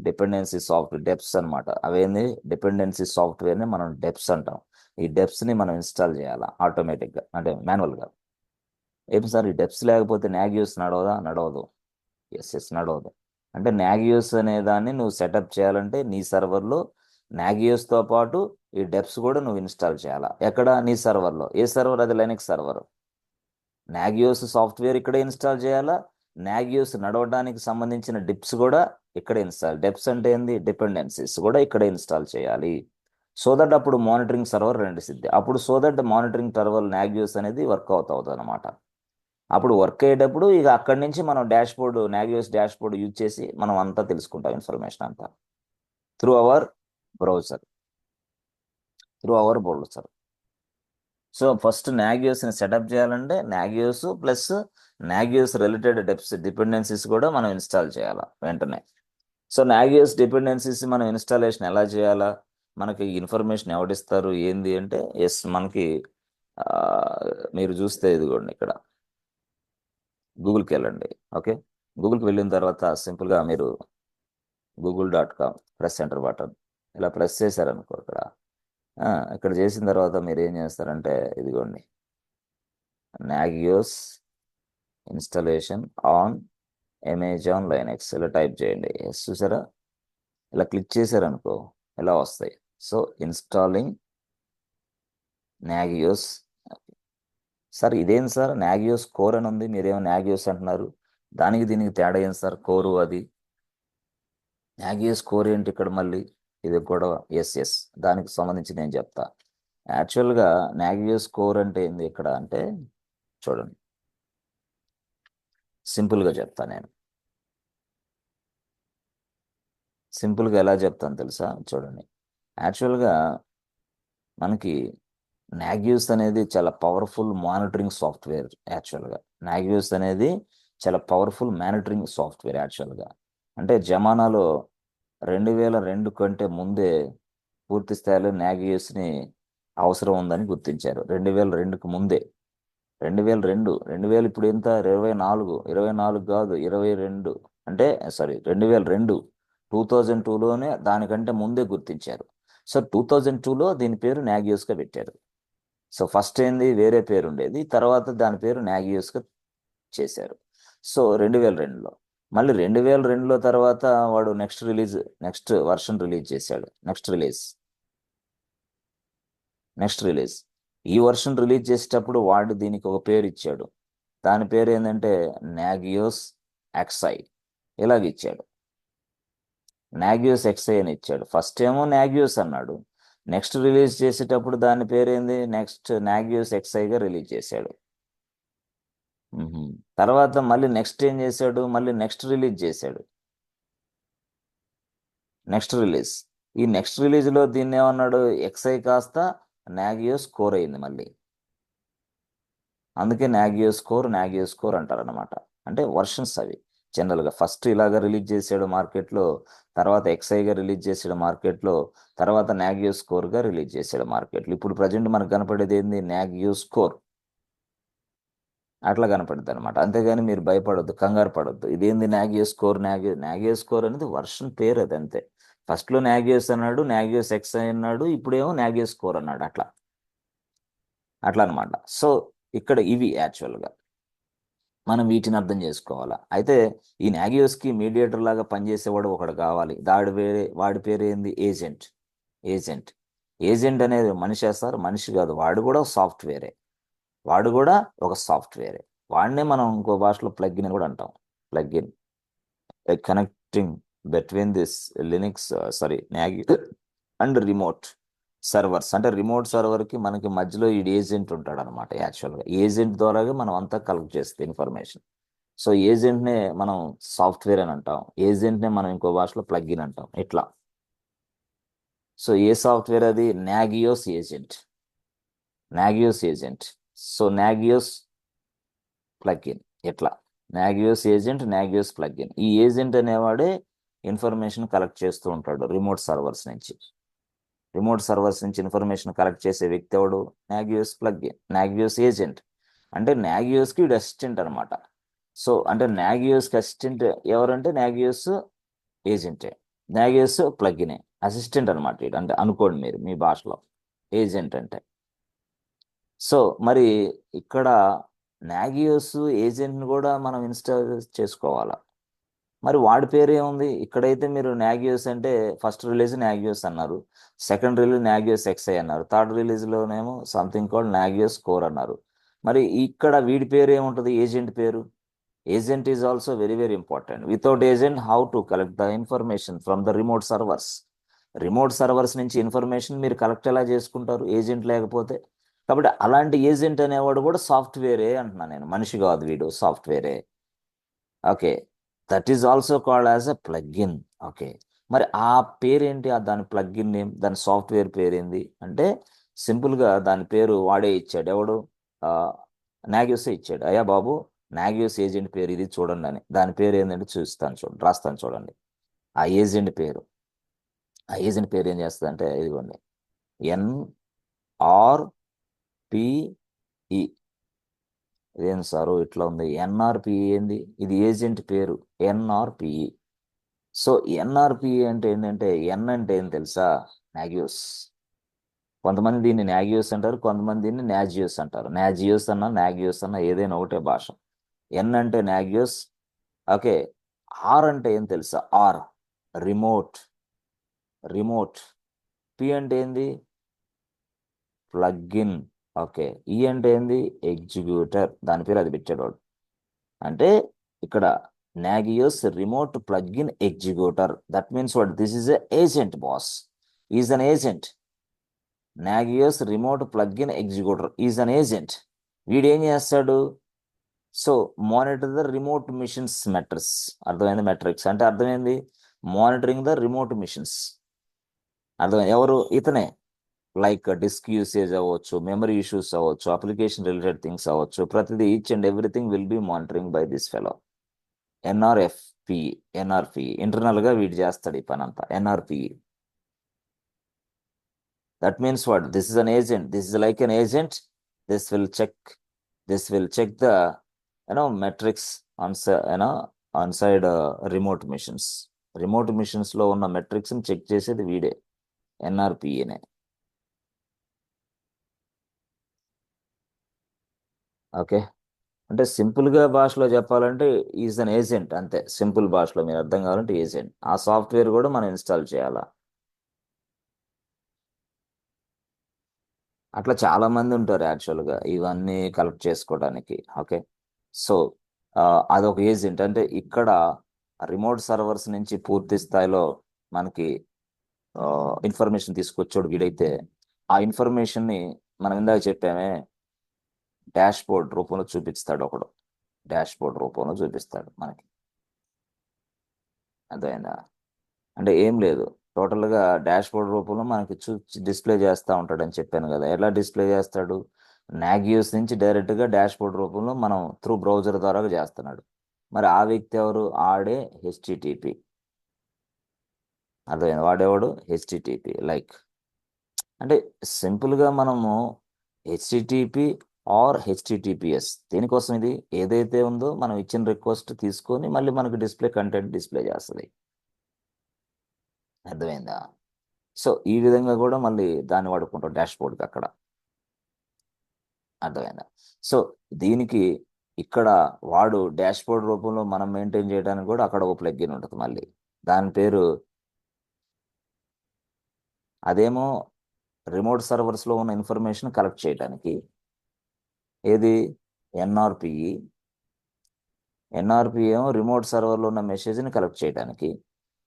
డిపెండెన్సీ సాఫ్ట్వేర్ డెప్స్ అనమాట. అవేంది? డిపెండెన్సీ సాఫ్ట్వేర్ని మనం డెప్స్ అంటాం. ఈ డెప్స్ని మనం ఇన్స్టాల్ చేయాలా ఆటోమేటిక్గా, అంటే మాన్యువల్గా. ఏం సార్ ఈ డెప్స్ లేకపోతే నాగియోస్ నడవదు. ఎస్ నడవదు. అంటే నాగియోస్ అనే దాన్ని నువ్వు సెటప్ చేయాలంటే నీ సర్వర్లో నాగియోస్తో పాటు ఈ డెప్స్ కూడా నువ్వు ఇన్స్టాల్ చేయాలా. ఎక్కడ? నీ సర్వర్లో. ఏ సర్వర్? అది లైనక్స్ సర్వర్. నాగియోస్ సాఫ్ట్వేర్ ఇక్కడే ఇన్స్టాల్ చేయాలా. నాగియోస్ నడవడానికి సంబంధించిన డిప్స్ కూడా ఇక్కడ ఇన్స్టాల్. డెప్స్ అంటే ఏంది? డిపెండెన్సీస్ కూడా ఇక్కడే ఇన్స్టాల్ చేయాలి. సో దట్ అప్పుడు మానిటరింగ్ సర్వర్ నడిసిద్ది. అప్పుడు so that monitoring server Nagios అనేది వర్క్ అవుతుంది అనమాట. అప్పుడు వర్క్ అయ్యేటప్పుడు ఇక అక్కడి నుంచి మనం డాష్బోర్డ్ నాగియోస్ డాష్బోర్డ్ యూజ్ చేసి మనం అంతా తెలుసుకుంటాం ఇన్ఫర్మేషన్ అంతా through our browser so first నాగియోస్ని సెటప్ చేయాలంటే Nagios plus Nagios related dependencies కూడా మనం ఇన్స్టాల్ చేయాలా వెంటనే. సో నాగియోస్ డిపెండెన్సీస్ మనం ఇన్స్టాలేషన్ ఎలా చేయాలా, మనకి ఇన్ఫర్మేషన్ ఎవడిస్తారు ఏంది అంటే ఎస్ మనకి ఆ, మీరు చూస్తే ఇదిగోండి ఇక్కడ గూగుల్కి వెళ్ళండి. ఓకే, గూగుల్కి వెళ్ళిన తర్వాత సింపుల్గా మీరు google.com ప్రెస్ ఎంటర్ బటన్ ఇలా ప్రెస్ చేశారనుకో ఇక్కడ చేసిన తర్వాత మీరు ఏం చేస్తారంటే ఇదిగోండి Nagios installation on Amazon Linux ఇలా టైప్ చేయండి. ఎస్ చూసారా, ఇలా క్లిక్ చేశారనుకో ఇలా వస్తాయి. So installing Nagios. సార్ ఇదేం సార్ నాగియోస్ కోర్ అని ఉంది, మీరేమో నాగియోస్ అంటున్నారు, దానికి దీనికి తేడా ఏం సార్, కోరు అది నాగియోస్ కోర్ ఏంటి ఇక్కడ మళ్ళీ, ఇది కూడా ఎస్ దానికి సంబంధించి నేను చెప్తా. యాక్చువల్గా నాగియోస్ కోర్ అంటే ఏంది ఇక్కడ అంటే చూడండి, సింపుల్గా చెప్తా నేను. సింపుల్గా ఎలా చెప్తాను తెలుసా, చూడండి. యాక్చువల్గా మనకి నాగియోస్ అనేది చాలా పవర్ఫుల్ మానిటరింగ్ సాఫ్ట్వేర్. యాక్చువల్గా నాగియోస్ అనేది చాలా పవర్ఫుల్ మానిటరింగ్ సాఫ్ట్వేర్. యాక్చువల్గా అంటే జమానాలో 2002 కంటే ముందే పూర్తి స్థాయిలో నాగియోస్ని అవసరం ఉందని గుర్తించారు. 2002కు ముందే, 2002 ఇప్పుడు ఎంత 24 కాదు 22, అంటే సారీ 2002లోనే దానికంటే ముందే గుర్తించారు. సో 2002లో దీని పేరు నాగియోస్గా పెట్టారు. సో ఫస్ట్ ఏంది వేరే పేరు ఉండేది, తర్వాత దాని పేరు నాగియోస్గా చేశారు. సో 2002లో మళ్ళీ 2002లో తర్వాత వాడు నెక్స్ట్ వర్షన్ రిలీజ్ చేశాడు. నెక్స్ట్ రిలీజ్ ఈ వర్షన్ రిలీజ్ చేసేటప్పుడు వాడు దీనికి ఒక పేరు ఇచ్చాడు. దాని పేరు ఏంటంటే నాగియోస్ ఎక్స్ఐ ఇలాగ ఇచ్చాడు. నాగియోస్ ఎక్స్ఐ అని ఇచ్చాడు. ఫస్ట్ ఏమో నాగియోస్ అన్నాడు, నెక్స్ట్ రిలీజ్ చేసేటప్పుడు దాని పేరు ఏంది నెక్స్ట్ నాగియోస్ ఎక్స్ఐగా రిలీజ్ చేశాడు. తర్వాత మళ్ళీ నెక్స్ట్ ఏం చేశాడు, మళ్ళీ నెక్స్ట్ రిలీజ్ చేశాడు. ఈ నెక్స్ట్ రిలీజ్లో దీన్ని ఏమన్నాడు, ఎక్స్ఐ కాస్త నాగియోస్ కోర్ అయింది మళ్ళీ. అందుకే నాగియోస్ కోర్ అంటారనమాట. అంటే వర్షన్స్ అవి జనరల్గా ఫస్ట్ ఇలాగ రిలీజ్ చేసాడు మార్కెట్లో, తర్వాత ఎక్స్ఐగా రిలీజ్ చేసాడు మార్కెట్లో, తర్వాత నాగియోస్ కోర్గా రిలీజ్ చేసాడు మార్కెట్లో. ఇప్పుడు ప్రజెంట్ మనకు కనపడేది ఏంది, నాగియోస్ కోర్ అట్లా కనపడుతుంది అనమాట. అంతేగాని మీరు భయపడొద్దు, కంగారు పడొద్దు. ఇదేంది నాగియోస్ కోర్ అనేది వర్షన్ పేరు, అది అంతే. ఫస్ట్లో నాగియోస్ అన్నాడు, నాగియోస్ ఎక్స్ఐ అన్నాడు, ఇప్పుడేమో నాగియోస్ కోర్ అన్నాడు, అట్లా అనమాట. సో ఇక్కడ ఇవి యాక్చువల్గా మనం వీటిని అర్థం చేసుకోవాలా. అయితే ఈ నాగియోస్కి మీడియేటర్ లాగా పనిచేసేవాడు ఒకడు కావాలి. వాడి పేరు ఏంది, ఏజెంట్ అనేది మనిషి సార్, మనిషి కాదు, వాడు కూడా ఒక సాఫ్ట్వేరే. వాడినే మనం ఇంకో భాషలో ప్లగ్ఇన్ అని కూడా అంటాం. Plugin connecting between this Linux Nagi and remote servers. అంటే రిమోట్ సర్వర్కి మనకి మధ్యలో ఈ ఏజెంట్ ఉంటాడు అనమాట. యాక్చువల్గా ఏజెంట్ ద్వారాగా మనం అంతా కలెక్ట్ చేస్తే ఇన్ఫర్మేషన్. సో ఏజెంట్నే మనం సాఫ్ట్వేర్ అని అంటాం, ఏజెంట్నే మనం ఇంకో భాషలో ప్లగ్ఇన్ అంటాం, ఇట్లా. సో ఏ సాఫ్ట్వేర్ అది, Nagios agent. So Nagios plugin, ఇట్లా నాగియోస్ ఏజెంట్, నాగియోస్ ప్లగ్ఇన్. ఈ ఏజెంట్ అనేవాడే ఇన్ఫర్మేషన్ కలెక్ట్ చేస్తూ ఉంటాడు రిమోట్ సర్వర్స్ నుంచి ఇన్ఫర్మేషన్ కలెక్ట్ చేసే వ్యక్తి ఎవడు, నాగియోస్ ఏజెంట్. అంటే నాగియోస్కి వీడు అసిస్టెంట్ అనమాట. సో అంటే నాగియోస్కి అసిస్టెంట్ ఎవరంటే నాగియోస్ ఏజెంటే, నాగియోస్ ప్లగ్ఇనే అసిస్టెంట్ అనమాట వీడు. అంటే అనుకోండి మీరు మీ భాషలో ఏజెంట్ అంటే. సో మరి ఇక్కడ నాగియోస్ ఏజెంట్ని కూడా మనం ఇన్స్టాల్ చేసుకోవాలా. మరి వాడి పేరు ఏముంది, ఇక్కడైతే మీరు నాగియోస్ అంటే ఫస్ట్ రిలీజ్ నాగియోస్ అన్నారు, సెకండ్ రిలీజ్ నాగియోస్ ఎక్స్ఐ అన్నారు, third రిలీజ్లోనేమో something called Nagios core అన్నారు. మరి ఇక్కడ వీడి పేరు ఏముంటుంది, ఏజెంట్ పేరు. Agent is also very very important. Without agent how to collect the information from the remote servers నుంచి ఇన్ఫర్మేషన్ మీరు కలెక్ట్ ఎలా చేసుకుంటారు ఏజెంట్ లేకపోతే. కాబట్టి అలాంటి ఏజెంట్ అనేవాడు కూడా సాఫ్ట్వేరే అంటున్నాను నేను, మనిషి కాదు వీడు, సాఫ్ట్వేరే. Okay, that is also called as a plugin. Okay, మరి ఆ పేరేంటి, ఆ దాని ప్లగ్ఇన్ నేమ్, దాని సాఫ్ట్వేర్ పేరేంది అంటే సింపుల్గా దాని పేరు వాడే ఇచ్చాడు. ఎవడు? నాగ్యూసే ఇచ్చాడు. అయ్యా బాబు, నాగ్యూస్ ఏజెంట్ పేరు ఇది చూడండి అని. దాని పేరు ఏంటంటే చూస్తాను, చూడండి, రాస్తాను చూడండి. ఆ ఏజెంట్ పేరు, ఆ ఏజెంట్ పేరు ఏం చేస్తుంది అంటే ఇదిగోండి, NRPE. ఇదేం సారు ఇట్లా ఉంది, NRPE ఏంది? ఇది ఏజెంట్ పేరు, NRPE. సో NRPE అంటే ఏంటంటే, ఎన్ అంటే ఏం తెలుసా? నాగ్యూస్. కొంతమంది దీన్ని నాగ్యూస్ అంటారు, కొంతమంది దీన్ని నాజియోస్ అంటారు. నాజియోస్ అన్నా నాగ్యూస్ అన్నా ఏదైనా ఒకటే భాష. ఎన్ అంటే నాగ్యూస్. ఓకే, ఆర్ అంటే ఏం తెలుసా? Are remote, remote. పి అంటే ఏంది? ప్లగ్ఇన్. ఓకే, ఈ అంటే ఏంది? ఎగ్జిక్యూటర్. దాని పేరు అది పెట్టాడు వాడు. అంటే ఇక్కడ Nagios remote plugin executor. That means what? This is a agent boss, is an agent. Nagios remote plugin executor is an agent. వీడు ఏం చేస్తాడు? So monitor the remote machines metrics. అర్థమైంది? మెట్రిక్స్ అంటే అర్థమైంది, మానిటరింగ్ ద రిమోట్ మిషన్స్. అర్థమైంది? ఎవరు? ఇతనే. Like disk usage అవ్వచ్చు, మెమరీ ఇష్యూస్ అవ్వచ్చు, అప్లికేషన్ రిలేటెడ్ థింగ్స్ అవ్వచ్చు, ప్రతిదీ each and everything will be monitoring by this fellow. NRFP, NRPE. ఇంటర్నల్గా వీడు చేస్తాడు ఈ పని అంతా, NRPE. That means what? This is an agent, this is like an agent. This will check, this will check the metrics on on side remote machines. Remote machines లో ఉన్న metrics ని check చేసేది వీడే, NRPEనే. ఓకే, అంటే సింపుల్గా భాషలో చెప్పాలంటే is an agent, అంతే. సింపుల్ భాషలో మీరు అర్థం కావాలంటే ఏజెంట్. ఆ సాఫ్ట్వేర్ కూడా మనం ఇన్స్టాల్ చేయాలా. అట్లా చాలా మంది ఉంటారు యాక్చువల్గా ఇవన్నీ కలెక్ట్ చేసుకోవడానికి. ఓకే, సో అదొక ఏజెంట్. అంటే ఇక్కడ రిమోట్ సర్వర్స్ నుంచి పూర్తి స్థాయిలో మనకి ఇన్ఫర్మేషన్ తీసుకొచ్చాడు వీడైతే. ఆ ఇన్ఫర్మేషన్ని మనం ఇందాక చెప్పామే, డాష్ బోర్డ్ రూపంలో చూపిస్తాడు ఒకడు. డాష్ బోర్డ్ రూపంలో చూపిస్తాడు మనకి. అర్థమైందా? అంటే ఏం లేదు, టోటల్గా డాష్ బోర్డ్ రూపంలో మనకి డిస్ప్లే చేస్తూ ఉంటాడని చెప్పాను కదా. ఎలా డిస్ప్లే చేస్తాడు? నాగ్యూస్ నుంచి డైరెక్ట్గా డాష్ బోర్డ్ రూపంలో మనం త్రూ బ్రౌజర్ ద్వారా చేస్తున్నాడు. మరి ఆ వ్యక్తి ఎవరు? ఆడే HTTP. అర్థమైంది? వాడేవాడు HTTP. లైక్ అంటే సింపుల్గా మనము HTTP ఆర్ HTTPS. దేనికోసం? ఇది ఏదైతే ఉందో మనం ఇచ్చిన రిక్వెస్ట్ తీసుకొని మళ్ళీ మనకి కంటెంట్ డిస్ప్లే చేస్తుంది. అర్థమైందా? సో ఈ విధంగా కూడా మళ్ళీ దాన్ని వాడుకుంటాం డాష్ బోర్డ్కి అక్కడ. అర్థమైందా? సో దీనికి ఇక్కడ వాడు డాష్ బోర్డ్ రూపంలో మనం మెయింటైన్ చేయడానికి కూడా అక్కడ ఒక ప్లగ్ఇన్ ఉంటుంది మళ్ళీ. దాని పేరు అదేమో రిమోట్ సర్వర్స్లో ఉన్న ఇన్ఫర్మేషన్ కలెక్ట్ చేయడానికి. ఏది? NRPE. NRPE ఏమో రిమోట్ సర్వర్లో ఉన్న మెసేజ్ని కలెక్ట్ చేయడానికి.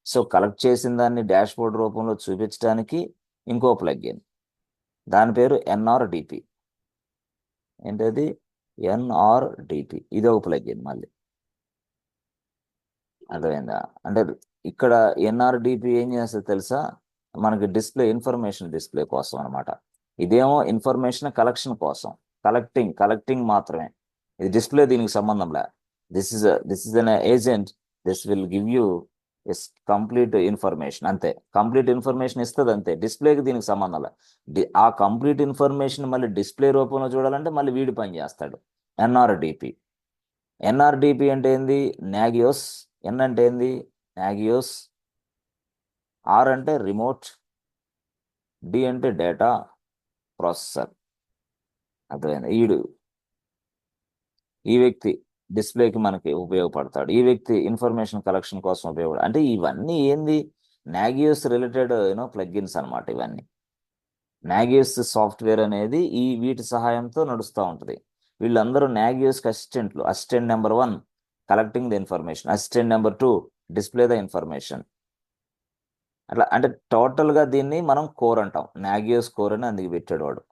సో కలెక్ట్ చేసిన దాన్ని డాష్ బోర్డ్ రూపంలో చూపించడానికి ఇంకో ప్లగ్ఇన్, దాని పేరు NRDP. ఏంటది? NRDP. ఇది ఒక ప్లగ్ఇన్ మళ్ళీ. అర్థమైందా? అంటే ఇక్కడ NRDP ఏం చేస్తుంది తెలుసా? మనకి ఇన్ఫర్మేషన్ డిస్ప్లే కోసం అనమాట. ఇదేమో ఇన్ఫర్మేషన్ కలెక్షన్ కోసం, కలెక్టింగ్ మాత్రమే. ఇది డిస్ప్లే దీనికి సంబంధం లే. This is an agent. This will give you complete information, అంతే. కంప్లీట్ ఇన్ఫర్మేషన్ ఇస్తుంది, అంతే. డిస్ప్లేకి దీనికి సంబంధం లే. ఆ కంప్లీట్ ఇన్ఫర్మేషన్ మళ్ళీ డిస్ప్లే రూపంలో చూడాలంటే మళ్ళీ వీడి పని చేస్తాడు, NRDP. NRDP అంటే ఏంది? నాగియోస్. N అంటే ఏంది? నాగియోస్. R అంటే రిమోట్. D అంటే డేటా ప్రాసెసర్. అర్థమైంది? ఈ వ్యక్తి డిస్ప్లేకి మనకి ఉపయోగపడతాడు, ఈ వ్యక్తి ఇన్ఫర్మేషన్ కలెక్షన్ కోసం ఉపయోగపడు. అంటే ఇవన్నీ ఏంది? నాగియోస్ రిలేటెడ్ ప్లగ్ఇన్స్ అనమాట ఇవన్నీ. నాగియోస్ సాఫ్ట్వేర్ అనేది వీటి సహాయంతో నడుస్తూ ఉంటుంది. వీళ్ళందరూ నాగియోస్కి అసిస్టెంట్లు. Assistant number 1 collecting the information, assistant number 2 display the information. అట్లా అంటే టోటల్గా దీన్ని మనం కోర్ అంటాం, నాగియోస్ కోర్ అని అందుకు పెట్టాడు వాడు.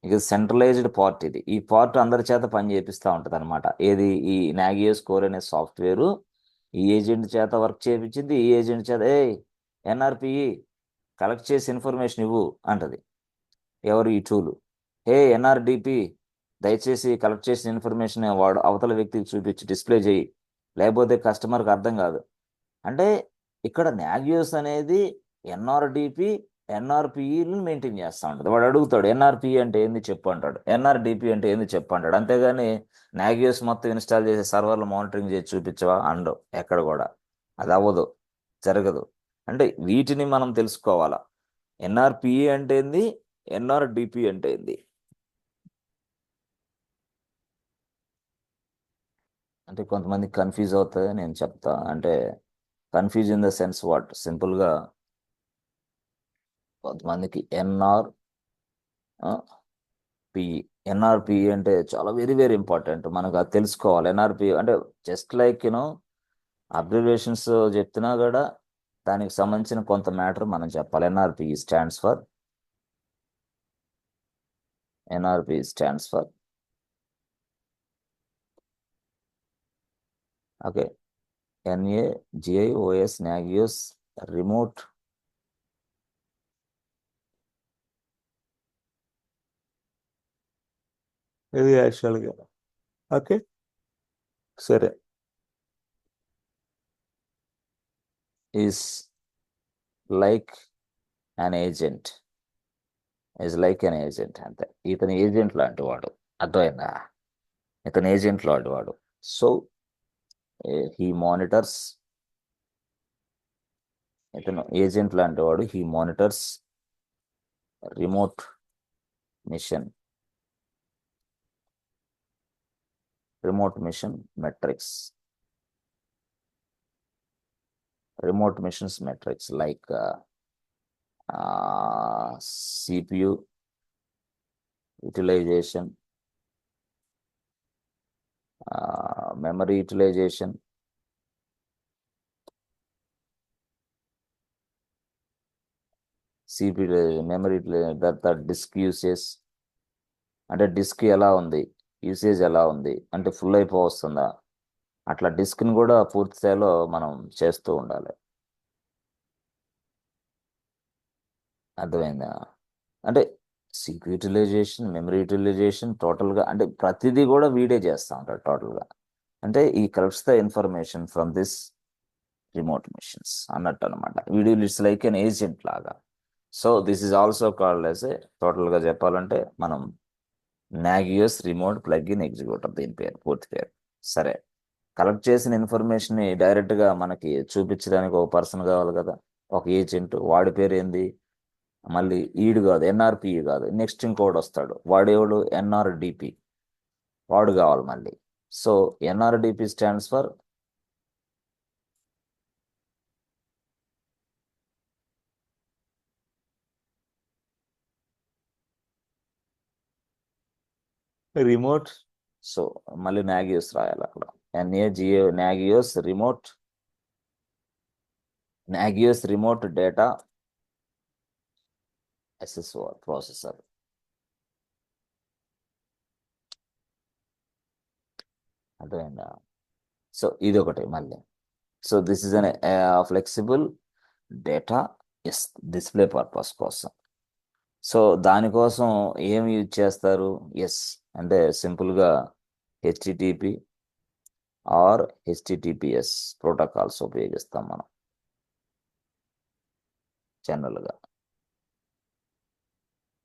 ఇక సెంట్రలైజ్డ్ పార్ట్ ఇది. ఈ పార్ట్ అందరి చేత పని చేపిస్తూ ఉంటుంది అనమాట. ఏది? ఈ నాగియో స్కోర్ అనే సాఫ్ట్వేర్ ఈ ఏజెంట్ చేత వర్క్ చేయించింది. ఈ ఏజెంట్ చేత ఎన్ఆర్పిఈ కలెక్ట్ చేసి ఇన్ఫర్మేషన్ ఇవ్వు అంటది. ఎవరు? ఈ టూలు. ఎన్ఆర్డిపి దయచేసి కలెక్ట్ చేసిన ఇన్ఫర్మేషన్ వాడు అవతల వ్యక్తికి చూపించి డిస్ప్లే చేయి, లేకపోతే కస్టమర్కి అర్థం కాదు. అంటే ఇక్కడ నాగియోస్ అనేది ఎన్ఆర్డిపి ఎన్ఆర్పిఈని మెయింటైన్ చేస్తూ ఉంటుంది. వాడు అడుగుతాడు ఎన్ఆర్పిఈ అంటే ఏంది చెప్పు అంటాడు, ఎన్ఆర్డిపి అంటే ఏంది చెప్పు అంటాడు. అంతేగాని నాగియోస్ మొత్తం ఇన్స్టాల్ చేసి సర్వర్లు మానిటరింగ్ చేసి చూపించవా అండవు. ఎక్కడ కూడా అది అవ్వదు, జరగదు. అంటే వీటిని మనం తెలుసుకోవాలా. ఎన్ఆర్పిఈ అంటే ఏంది, ఎన్ఆర్డిపి అంటే ఏంది. అంటే కొంతమంది కన్ఫ్యూజ్ అవుతుంది, నేను చెప్తా. అంటే confuse in the sense what? సింపుల్గా కొంతమందికి పిఈ ఎన్ఆర్పిఈ అంటే చాలా వెరీ వెరీ ఇంపార్టెంట్. మనకు అది తెలుసుకోవాలి. ఎన్ఆర్పిఈ అంటే జస్ట్ లైక్ అబ్రివేషన్స్ చెప్తున్నా కూడా దానికి సంబంధించిన కొంత మ్యాటర్ మనం చెప్పాలి. NRPE stands for okay, NAGIOS Nagios remote ఇది యాక్చువల్గా. ఓకే, సరే. Is like an agent. అంతే. ఇతని ఏజెంట్ లాంటి వాడు. అర్థమైందా? ఇతని ఏజెంట్ లాంటి వాడు. So he monitors. ఇతను ఏజెంట్ లాంటి వాడు. He monitors remote machine metrics. Remote machines metrics like CPU utilization, memory utilization, CPU memory, తర్వాత డిస్క్ యూసేజ్. అంటే డిస్క్ ఎలా ఉంది, యూసేజ్ ఎలా ఉంది, అంటే ఫుల్ అయిపోవస్తుందా, అట్లా డిస్క్ని కూడా పూర్తి స్థాయిలో మనం చేస్తూ ఉండాలి. అర్థమైందా? అంటే CPU యూటిలైజేషన్, మెమరీ యూటిలైజేషన్ టోటల్గా అంటే ప్రతిదీ కూడా వీడే చేస్తూ ఉంటాడు టోటల్గా. అంటే ఈ collects the information from this remote machines అన్నట్టు అనమాట. వీడియో ఇట్స్ లైక్ ఎన్ ఏజెంట్ లాగా. So this is also called as టోటల్గా చెప్పాలంటే మనం Nagios remote plugin executor, దీని పేరు, పూర్తి పేరు. సరే, కలెక్ట్ చేసిన ఇన్ఫర్మేషన్ని డైరెక్ట్గా మనకి చూపించడానికి ఒక పర్సన్ కావాలి కదా, ఒక ఏజెంట్. వాడి పేరు ఏంది? మళ్ళీ ఈడు కాదు, ఎన్ఆర్పిఈ కాదు, నెక్స్ట్ ఇంకోటి వస్తాడు. వాడేవాడు? ఎన్ఆర్డిపి. వాడు కావాలి మళ్ళీ. So NRDP stands for remote. So మళ్ళీ నాగియోస్ రాయాలి అక్కడ. Nagios remote data SSOR processor. అర్థమైందా? సో ఇది ఒకటి మళ్ళీ. So this is an flexible data display purpose కోసం. సో దానికోసం ఏం యూజ్ చేస్తారు? అంటే సింపుల్గా HTTP ఆర్ HTTPS ప్రోటోకాల్స్ ఉపయోగిస్తాం మనం జనరల్గా.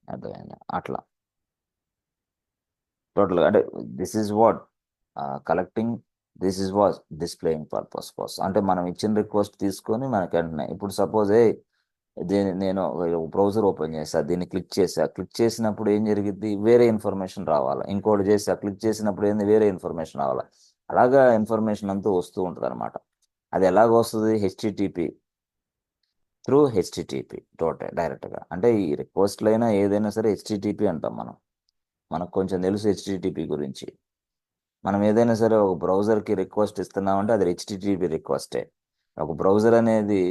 అర్థమైందా? అట్లా టోటల్గా అంటే this is what collecting, this is what displaying purpose కోసం. అంటే మనం ఇచ్చిన రిక్వెస్ట్ తీసుకొని మనకి వెంటనే, ఇప్పుడు సపోజ్ దీన్ని నేను బ్రౌజర్ ఓపెన్ చేసా, దీన్ని క్లిక్ చేసినప్పుడు ఏం జరిగింది? వేరే ఇన్ఫర్మేషన్ రావాలి. ఇంకోటి క్లిక్ చేసినప్పుడు ఏంది? వేరే ఇన్ఫర్మేషన్ రావాలి. అలాగా ఇన్ఫర్మేషన్ అంతా వస్తూ ఉంటుంది అనమాట. అది ఎలాగ వస్తుంది? త్రూ హెచ్టిటిపి డైరెక్ట్గా. అంటే ఈ రిక్వెస్ట్లు అయినా ఏదైనా సరే HTTP అంటాం మనం. మనకు కొంచెం తెలుసు HTTP గురించి. మనం ఏదైనా సరే ఒక బ్రౌజర్కి రిక్వెస్ట్ ఇస్తున్నామంటే అది HTTP రిక్వెస్టే. ఒక బ్రౌజర్ అనేది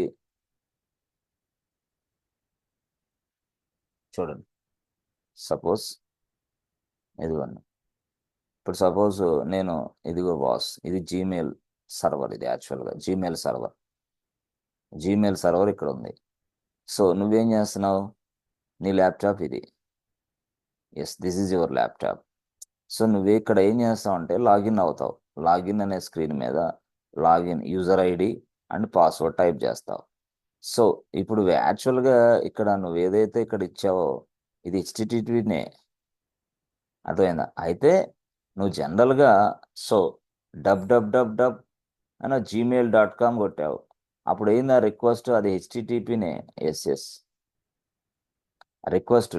చూడండి, సపోజ్ ఇదిగోండి. ఇప్పుడు సపోజ్ నేను ఇదిగో బాస్, ఇది జీమెయిల్ సర్వర్, ఇది యాక్చువల్గా జీమెయిల్ సర్వర్ ఇక్కడ ఉంది. సో నువ్వేం చేస్తున్నావు, నీ ల్యాప్టాప్ ఇది, yes this is your laptop. So నువ్వు ఇక్కడ ఏం చేస్తావు అంటే లాగిన్ అవుతావు. లాగిన్ అనే స్క్రీన్ మీద login user ID and password type చేస్తావు. సో ఇప్పుడు యాక్చువల్గా ఇక్కడ నువ్వు ఏదైతే ఇక్కడ ఇచ్చావో ఇది హెచ్టిటిపినే, అర్థమైందా? అయితే నువ్వు జనరల్గా సో డబ్ అని gmail.com కొట్టావు, అప్పుడు ఏందా రిక్వెస్ట్, అది హెచ్టిటిపినే. ఎస్ రిక్వెస్ట్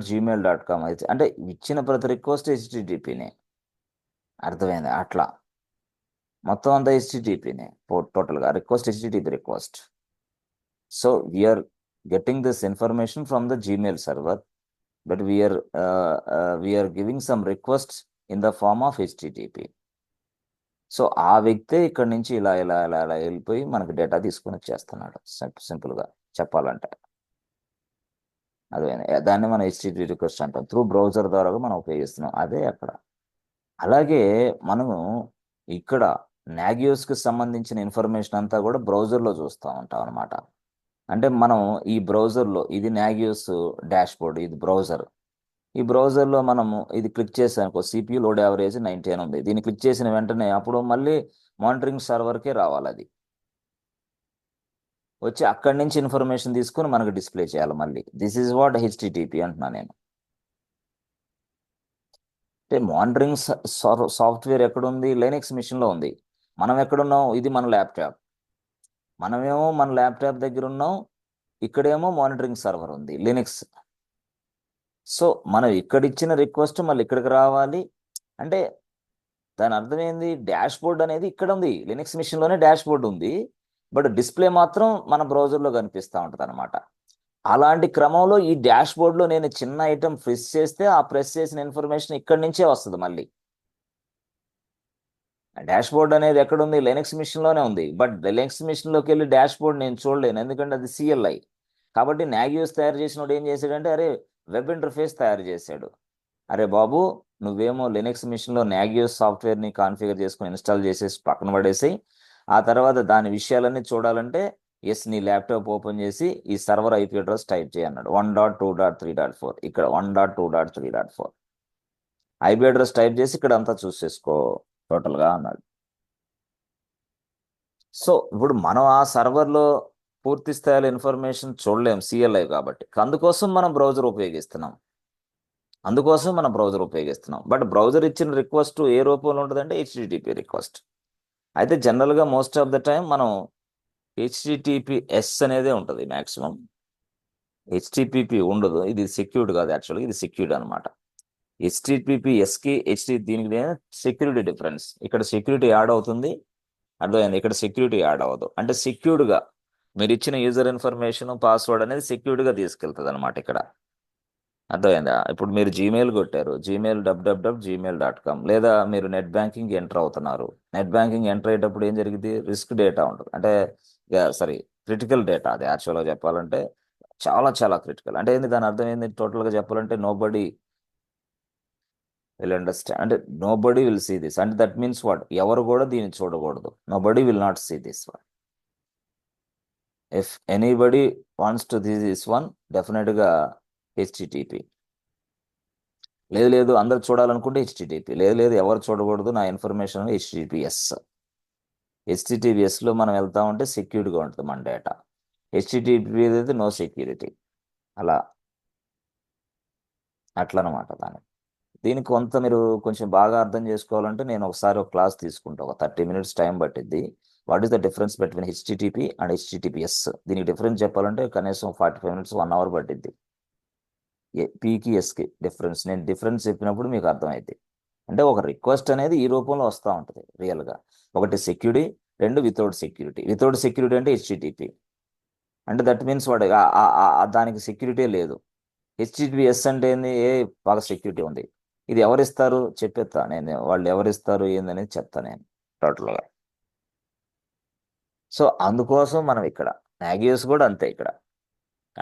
gmail.com అయితే అంటే ఇచ్చిన ప్రతి రిక్వెస్ట్ హెచ్టిటిపినే, అర్థమైంది? అట్లా మొత్తం అంతా హెచ్టిటిపినే టోటల్గా, request HTTP request. So we are getting this information from the Gmail server, but we are giving some requests in the form of HTTP. So ఆ వ్యక్తే ఇక్కడ నుంచి ఇలా ఇలా ఇలా ఇలా వెళ్ళిపోయి మనకు డేటా తీసుకొని వచ్చేస్తున్నాడు, సింపుల్గా చెప్పాలంటే. అదే దాన్ని మనం HTTP రిక్వెస్ట్ అంటాం. త్రూ బ్రౌజర్ ద్వారా మనం ఉపయోగిస్తున్నాం, అదే అక్కడ. అలాగే మనము ఇక్కడ నాగియోస్కి సంబంధించిన ఇన్ఫర్మేషన్ అంతా కూడా బ్రౌజర్లో చూస్తూ ఉంటాం అనమాట. అంటే మనం ఈ బ్రౌజర్లో, ఇది నాగియోస్ డాష్ బోర్డ్, ఇది బ్రౌజర్. ఈ బ్రౌజర్లో మనము ఇది క్లిక్ చేసానుకో, CPU లోడ్ యావరేజ్ 90 అని ఉంది. దీన్ని క్లిక్ చేసిన వెంటనే అప్పుడు మళ్ళీ మానిటరింగ్ సర్వర్కే రావాలి, అది వచ్చి అక్కడి నుంచి ఇన్ఫర్మేషన్ తీసుకుని మనకు డిస్ప్లే చేయాలి మళ్ళీ. దిస్ ఈజ్ వాట్ హెచ్టిటిపి అంటున్నా నేను. అంటే మానిటరింగ్ సాఫ్ట్వేర్ ఎక్కడుంది, లైనెక్స్ మిషన్లో ఉంది. మనం ఎక్కడున్నాం, ఇది మన ల్యాప్టాప్, మనమేమో మన ల్యాప్టాప్ దగ్గర ఉన్నాం, ఇక్కడేమో మానిటరింగ్ సర్వర్ ఉంది లినక్స్. సో మనం ఇక్కడ ఇచ్చిన రిక్వెస్ట్ మళ్ళీ ఇక్కడికి రావాలి అంటే దాని అర్థం ఏంది, డాష్ బోర్డ్ అనేది ఇక్కడ ఉంది, లినక్స్ మిషన్లోనే డాష్ బోర్డ్ ఉంది, బట్ డిస్ప్లే మాత్రం మన బ్రౌజర్లో కనిపిస్తూ ఉంటుంది అనమాట. అలాంటి క్రమంలో ఈ డాష్ బోర్డ్లో నేను చిన్న ఐటమ్ ప్రెస్ చేస్తే ఆ ప్రెస్ చేసిన ఇన్ఫర్మేషన్ ఇక్కడి నుంచే వస్తుంది మళ్ళీ. డాష్ బోర్డ్ అనేది ఎక్కడుంది, లినక్స్ మిషన్లోనే ఉంది, బట్ లినక్స్ మిషన్లోకి వెళ్ళి డాష్ బోర్డ్ నేను చూడలేను, ఎందుకంటే అది CLI. కాబట్టి నాగియోస్ తయారు చేసినోడు ఏం చేశాడంటే, అరే వెబ్ ఇంటర్ఫేస్ తయారు చేశాడు. అరే బాబు, నువ్వేమో లినక్స్ మిషన్లో నాగియోస్ సాఫ్ట్వేర్ని కాన్ఫిగర్ చేసుకుని ఇన్స్టాల్ చేసేసి పక్కన పడేసి, ఆ తర్వాత దాని విషయాలన్నీ చూడాలంటే ఎస్ నీ ల్యాప్టాప్ ఓపెన్ చేసి ఈ సర్వర్ IP అడ్రస్ టైప్ చేయన్నాడు, 1.2.3.4, ఇక్కడ 1.2.3.4 IP అడ్రస్ టైప్ చేసి ఇక్కడ అంతా చూసేసుకో టోటల్గా అన్నాడు. సో ఇప్పుడు మనం ఆ సర్వర్లో పూర్తి స్థాయిలో ఇన్ఫర్మేషన్ చూడలేం, CLI కాబట్టి. అందుకోసం మనం బ్రౌజర్ ఉపయోగిస్తున్నాం. బట్ బ్రౌజర్ ఇచ్చిన రిక్వెస్ట్ ఏ రూపంలో ఉంటుందంటే HTTP రిక్వెస్ట్. అయితే జనరల్గా మోస్ట్ ఆఫ్ ద టైం మనం HTTPS అనేదే ఉంటుంది మ్యాక్సిమం, HTTP ఉండదు. ఇది సెక్యూర్డ్ కాదు, యాక్చువల్గా ఇది సెక్యూర్డ్ అనమాట. HTTPSకి దీనికి సెక్యూరిటీ డిఫరెన్స్. ఇక్కడ సెక్యూరిటీ యాడ్ అవుతుంది, అర్థమైంది? ఇక్కడ సెక్యూరిటీ యాడ్ అవ్వదు. అంటే సెక్యూర్డ్గా మీరు ఇచ్చిన యూజర్ ఇన్ఫర్మేషన్, పాస్వర్డ్ అనేది సెక్యూర్డ్గా తీసుకెళ్తుంది అనమాట ఇక్కడ, అర్థమైందా? ఇప్పుడు మీరు జీమెయిల్ కొట్టారు, జీమెయిల్ gmail.com, లేదా మీరు నెట్ బ్యాంకింగ్ ఎంటర్ అవుతున్నారు. నెట్ బ్యాంకింగ్ ఎంటర్ అయ్యేటప్పుడు ఏం జరిగింది, రిస్క్ డేటా ఉంటుంది, అంటే సారీ క్రిటికల్ డేటా. అది యాక్చువల్గా చెప్పాలంటే చాలా చాలా క్రిటికల్. అంటే ఏంది, దాని అర్థం ఏంది, టోటల్గా చెప్పాలంటే నోబడీ విల్ అండర్స్టాండ్, అంటే నోబడీ విల్ సీ దిస్. అంటే దట్ మీన్స్ వాట్, ఎవరు కూడా దీన్ని చూడకూడదు. Nobody will not see this one. If anybody wants to this one, డెఫినెట్గా HTTP. లేదు అందరు చూడాలనుకుంటే HTTP, లేదు ఎవరు చూడకూడదు నా ఇన్ఫర్మేషన్, HTTPSలో మనం వెళ్తా ఉంటే సెక్యూర్డ్గా ఉంటుంది మన డేటా. HTTP అయితే నో సెక్యూరిటీ, అట్లనమాట. దీనికి కొంత మీరు కొంచెం బాగా అర్థం చేసుకోవాలంటే నేను ఒకసారి ఒక క్లాస్ తీసుకుంటా, ఒక 30 minutes టైం పట్టిద్ది. What is the difference between HTTP and HTTPS? దీనికి డిఫరెన్స్ చెప్పాలంటే కనీసం 45 minutes 1 hour పట్టిద్ది. Pకి Sకి డిఫరెన్స్, నేను డిఫరెన్స్ చెప్పినప్పుడు మీకు అర్థమైంది. అంటే ఒక రిక్వెస్ట్ అనేది ఈ రూపంలో వస్తూ ఉంటుంది రియల్గా. ఒకటి security, 2 without security. Without security అంటే HTTP, అంటే దట్ మీన్స్ వాడు దానికి సెక్యూరిటీ లేదు. HTTPS అంటే ఏంది, బాగా సెక్యూరిటీ ఉంది. ఇది ఎవరిస్తారు చెప్పేస్తా నేను, వాళ్ళు ఎవరిస్తారు ఏందనేది చెప్తా నేను టోటల్గా. సో అందుకోసం మనం ఇక్కడ నాగియోస్ కూడా అంతే. ఇక్కడ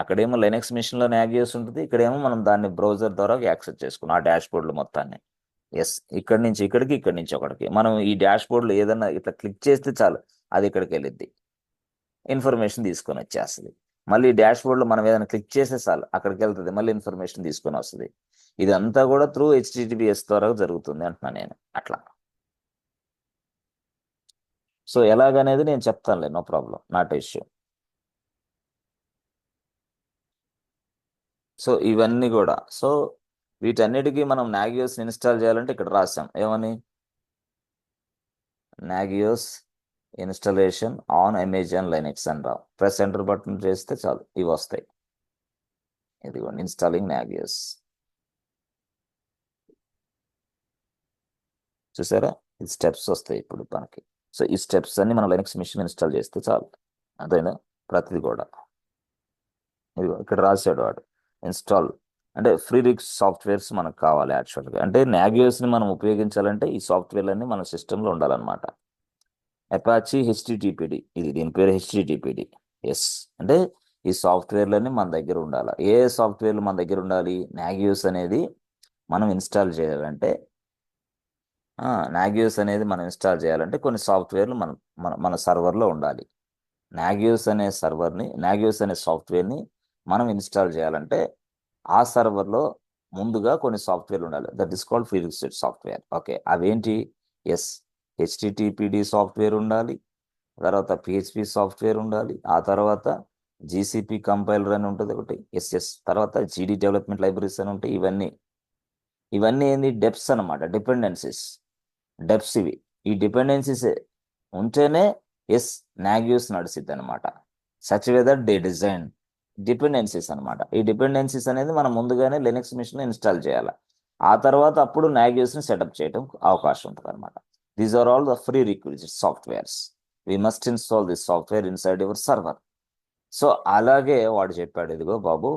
అక్కడేమో లైనక్స్ మిషన్లో నాగియోస్ ఉంటుంది, ఇక్కడేమో మనం దాన్ని బ్రౌజర్ ద్వారా యాక్సెస్ చేసుకున్నాం ఆ డాష్ బోర్డులు మొత్తాన్ని. ఎస్, ఇక్కడి నుంచి ఇక్కడికి, ఇక్కడి నుంచి అక్కడికి మనం ఈ డాష్ బోర్డులో ఏదన్నా ఇట్లా క్లిక్ చేస్తే చాలు అది ఇక్కడికి వెళ్ళిద్ది, ఇన్ఫర్మేషన్ తీసుకొని వచ్చేస్తుంది. మళ్ళీ డాష్ బోర్డ్లో మనం ఏదైనా క్లిక్ చేస్తే చాలు అక్కడికి వెళ్తుంది, మళ్ళీ ఇన్ఫర్మేషన్ తీసుకొని వస్తుంది. ఇదంతా కూడా త్రూ HTTPS ద్వారా జరుగుతుంది అంటున్నా నేను అట్లా. సో ఎలాగనేది నేను చెప్తానులే, no problem, not issue. So ఇవన్నీ కూడా, సో వీటన్నిటికీ మనం నాగియోస్ ఇన్స్టాల్ చేయాలంటే ఇక్కడ రాసాం ఏమని, Nagios installation on Amazon Linux అని రా. ప్రెస్ ఎంటర్ బటన్ చేస్తే చాలు ఇవి వస్తాయి. ఇదిగోండి, ఇన్స్టాలింగ్ నాగియోస్. చూసారా, ఈ స్టెప్స్ వస్తాయి ఇప్పుడు మనకి. సో ఈ స్టెప్స్ అన్ని మనం లైనక్స్ మిషన్ ఇన్స్టాల్ చేస్తే చాలు. అదైనా ప్రతిది కూడా ఇదిగో ఇక్కడ రాశాడు వాడు, ఇన్స్టాల్ అంటే ఫ్రీ రిక్స్ సాఫ్ట్వేర్స్ మనకు కావాలి యాక్చువల్గా. అంటే నాగియోస్ని మనం ఉపయోగించాలంటే ఈ సాఫ్ట్వేర్లన్నీ మన సిస్టంలో ఉండాలన్నమాట. అపాచీ HTTPD, దీని పేరు HTTPD. ఎస్, అంటే ఈ సాఫ్ట్వేర్లన్నీ మన దగ్గర ఉండాలి. ఏ సాఫ్ట్వేర్లు మన దగ్గర ఉండాలి, నాగియోస్ అనేది మనం ఇన్స్టాల్ చేయాలంటే కొన్ని సాఫ్ట్వేర్లు మన మన మన సర్వర్లో ఉండాలి. నాగియోస్ అనే సాఫ్ట్వేర్ని మనం ఇన్స్టాల్ చేయాలంటే ఆ సర్వర్లో ముందుగా కొన్ని సాఫ్ట్వేర్లు ఉండాలి. That is called free request software. Okay, అవేంటి? ఎస్, HTTPD సాఫ్ట్వేర్ ఉండాలి, తర్వాత PHP సాఫ్ట్వేర్ ఉండాలి, ఆ తర్వాత GCP కంపైలర్ అని ఉంటుంది ఒకటి, ఎస్, తర్వాత GD డెవలప్మెంట్ లైబ్రరీస్ అని ఉంటాయి. ఇవన్నీ ఏంది, డెప్స్ అనమాట, డిపెండెన్సీస్, డెప్స్ ఇవి. ఈ డిపెండెన్సీస్ ఉంటేనే నాగియోస్ నడిచిద్ది అనమాట. Such whether they design dependencies అనమాట. ఈ డిపెండెన్సీస్ అనేది మనం ముందుగానే లినక్స్ మిషన్ ఇన్స్టాల్ చేయాలి. ఆ తర్వాత అప్పుడు నాగియోస్ని సెటప్ చేయడం అవకాశం ఉంటుంది అనమాట. These are all the prerequisite softwares. We must install this software inside your server. So అలాగే వాడు చెప్పాడు, ఇదిగో బాబు,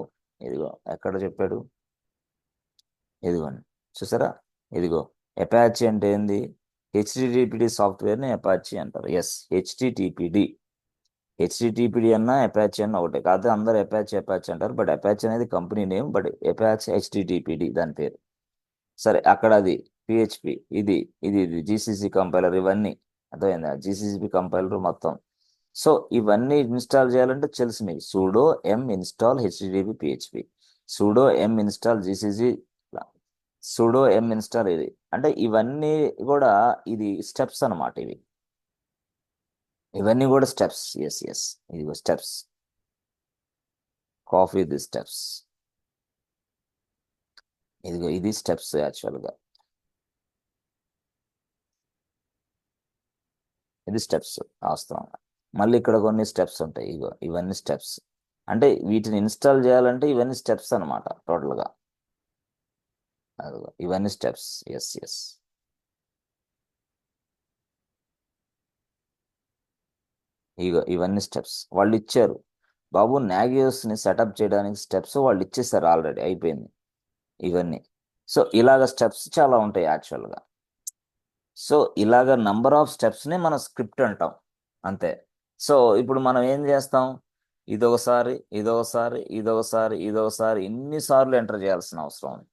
ఇదిగో ఎక్కడ చెప్పాడు, ఇదిగోండి చూసారా, ఇదిగో అపాచీ అంటే ఏంది, HTTPD సాఫ్ట్వేర్ని అపాచీ అంటారు. ఎస్, హెచ్టిటిపిడి అన్నా అపాచీ అన్న ఒకటే కాదు, అందరు అపాచీ అంటారు. బట్ అపాచీ అనేది company name, but Apache HTTPD దాని పేరు. సరే, అక్కడ అది PHP, ఇది GCC కంపైలర్, ఇవన్నీ అర్థమైందా, GCP కంపైలర్ మొత్తం. సో ఇవన్నీ ఇన్స్టాల్ చేయాలంటే తెలుసు మీకు, sudo m install HTTP PHP, sudo m install GCC, sudo m install ఇది. అంటే ఇవన్నీ కూడా ఇది స్టెప్స్ అనమాట. ఇవన్నీ కూడా స్టెప్స్. ఎస్, ఇదిగో స్టెప్స్, కాపీ ది స్టెప్స్. ఇదిగో ఇది స్టెప్స్ యాక్చువల్గా, ఇది స్టెప్స్ వాస్తవంగా. మళ్ళీ ఇక్కడ కొన్ని స్టెప్స్ ఉంటాయి, ఇవన్నీ స్టెప్స్. అంటే వీటిని ఇన్స్టాల్ చేయాలంటే ఇవన్నీ స్టెప్స్ అనమాట టోటల్గా. అదిగో ఇవన్నీ స్టెప్స్. ఎస్, ఇవన్నీ స్టెప్స్ వాళ్ళు ఇచ్చారు బాబు. నాగియోస్ని సెటప్ చేయడానికి స్టెప్స్ వాళ్ళు ఇచ్చేసారు, ఆల్రెడీ అయిపోయింది ఇవన్నీ. సో ఇలాగ స్టెప్స్ చాలా ఉంటాయి యాక్చువల్గా. సో ఇలాగ నంబర్ ఆఫ్ స్టెప్స్ని మనం స్క్రిప్ట్ అంటాం, అంతే. సో ఇప్పుడు మనం ఏం చేస్తాం, ఇదొకసారి ఇన్నిసార్లు ఎంటర్ చేయాల్సిన అవసరం ఉంది.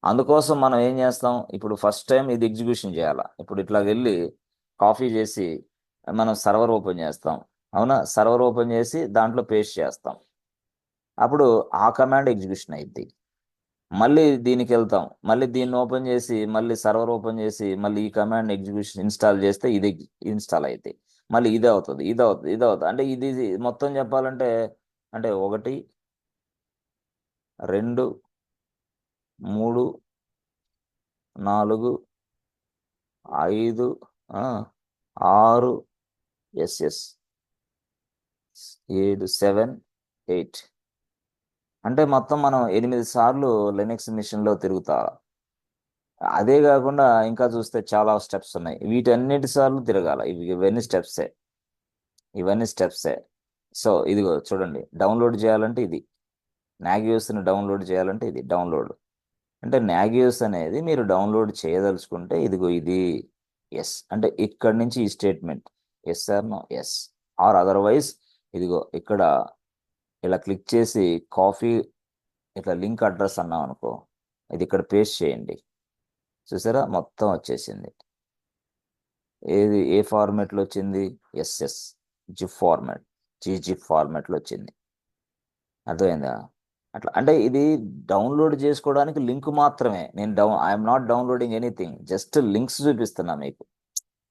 అందుకోసం మనం ఏం చేస్తాం, ఇప్పుడు ఫస్ట్ టైం ఇది ఎగ్జిక్యూషన్ చేయాలా. ఇప్పుడు ఇట్లా వెళ్ళి కాపీ చేసి మనం సర్వర్ ఓపెన్ చేస్తాం, అవునా, సర్వర్ ఓపెన్ చేసి దాంట్లో పేస్ట్ చేస్తాం, అప్పుడు ఆ కమాండ్ ఎగ్జిక్యూషన్ అయింది. మళ్ళీ దీనికి వెళ్తాం, మళ్ళీ దీన్ని ఓపెన్ చేసి మళ్ళీ సర్వర్ ఓపెన్ చేసి మళ్ళీ ఈ కమాండ్ ఎగ్జిక్యూషన్ ఇన్స్టాల్ చేస్తే ఇది ఇన్స్టాల్ అవుతాయి. మళ్ళీ ఇది అవుతుంది. అంటే ఇది మొత్తం చెప్పాలంటే, అంటే 1 2 3 4 5 6 ఎస్ 7 7 8, అంటే మొత్తం మనం 8 సార్లు లినక్స్ మిషన్లో తిరుగుతా. అదే కాకుండా ఇంకా చూస్తే చాలా స్టెప్స్ ఉన్నాయి, వీటన్నిటి సార్లు తిరగాల. ఇవన్నీ స్టెప్సే. సో ఇదిగో చూడండి, డౌన్లోడ్ చేయాలంటే ఇది, నాగియోస్ని డౌన్లోడ్ చేయాలంటే ఇది డౌన్లోడ్. అంటే నాగియోస్ అనేది మీరు డౌన్లోడ్ చేయదలుచుకుంటే ఇదిగో ఇది. ఎస్, అంటే ఇక్కడి నుంచి ఈ statement, yes or no, yes or otherwise, ఇదిగో ఇక్కడ ఇలా క్లిక్ చేసి కాఫీ ఇట్లా లింక్ అడ్రస్ అన్నాం అనుకో, ఇది ఇక్కడ పేస్ట్ చేయండి. చూసారా మొత్తం వచ్చేసింది. ఏ ఫార్మాట్లో వచ్చింది? ఎస్ఎస్ జిప్ ఫార్మాట్, జిప్ ఫార్మాట్లో వచ్చింది. అర్థమైందా? అట్లా అంటే ఇది డౌన్లోడ్ చేసుకోవడానికి లింక్ మాత్రమే. నేను I'm not downloading anything, just links చూపిస్తున్నా మీకు.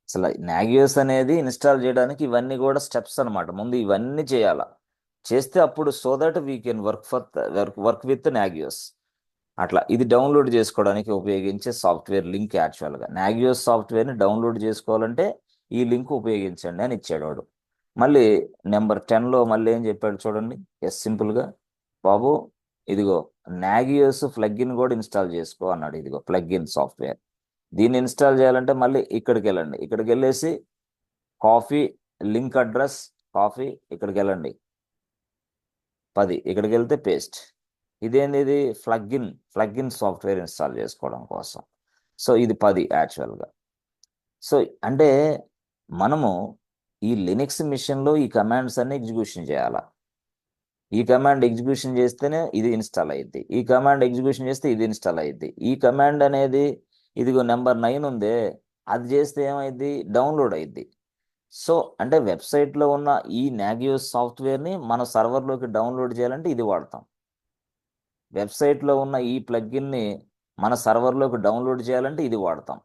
అసలు నాగియోస్ అనేది ఇన్స్టాల్ చేయడానికి ఇవన్నీ కూడా స్టెప్స్ అన్నమాట. ముందు ఇవన్నీ చేయాలా, చేస్తే అప్పుడు so that we can work with Nagios. అట్లా ఇది డౌన్లోడ్ చేసుకోవడానికి ఉపయోగించే సాఫ్ట్వేర్ లింక్. యాక్చువల్గా నాగియోస్ సాఫ్ట్వేర్ని డౌన్లోడ్ చేసుకోవాలంటే ఈ లింక్ ఉపయోగించండి అని ఇచ్చాడు వాడు. మళ్ళీ నెంబర్ 10లో మళ్ళీ ఏం చెప్పాడు చూడండి. సింపుల్గా బాబు ఇదిగో నాగియోస్ ప్లగ్ఇన్ కూడా ఇన్స్టాల్ చేసుకో అన్నాడు. ఇదిగో ప్లగ్ఇన్ సాఫ్ట్వేర్. దీన్ని ఇన్స్టాల్ చేయాలంటే మళ్ళీ ఇక్కడికి వెళ్ళండి. ఇక్కడికి వెళ్ళేసి కాఫీ లింక్ అడ్రస్, కాఫీ ఇక్కడికి వెళ్ళండి 10, ఇక్కడికి వెళ్తే పేస్ట్. ఇదేంది? ఇది ప్లగ్ఇన్ సాఫ్ట్వేర్ ఇన్స్టాల్ చేసుకోవడం కోసం. సో ఇది 10 యాక్చువల్గా. సో అంటే మనము ఈ లినక్స్ మిషన్లో ఈ కమాండ్స్ అన్ని ఎగ్జిక్యూషన్ చేయాలా. ఈ కమాండ్ ఎగ్జిక్యూషన్ చేస్తేనే ఇది ఇన్స్టాల్ అయ్యిద్ది, ఈ కమాండ్ ఎగ్జిక్యూషన్ చేస్తే ఇది ఇన్స్టాల్ అయ్యిద్ది. ఈ కమాండ్ అనేది ఇదిగో నెంబర్ 9 ఉందే, అది చేస్తే ఏమైద్ది? డౌన్లోడ్ అయ్యిద్ది. సో అంటే వెబ్సైట్లో ఉన్న ఈ నాగియోస్ సాఫ్ట్వేర్ని మన సర్వర్లోకి డౌన్లోడ్ చేయాలంటే ఇది వాడతాం. వెబ్సైట్లో ఉన్న ఈ ప్లగ్ఇన్ని మన సర్వర్లోకి డౌన్లోడ్ చేయాలంటే ఇది వాడతాం.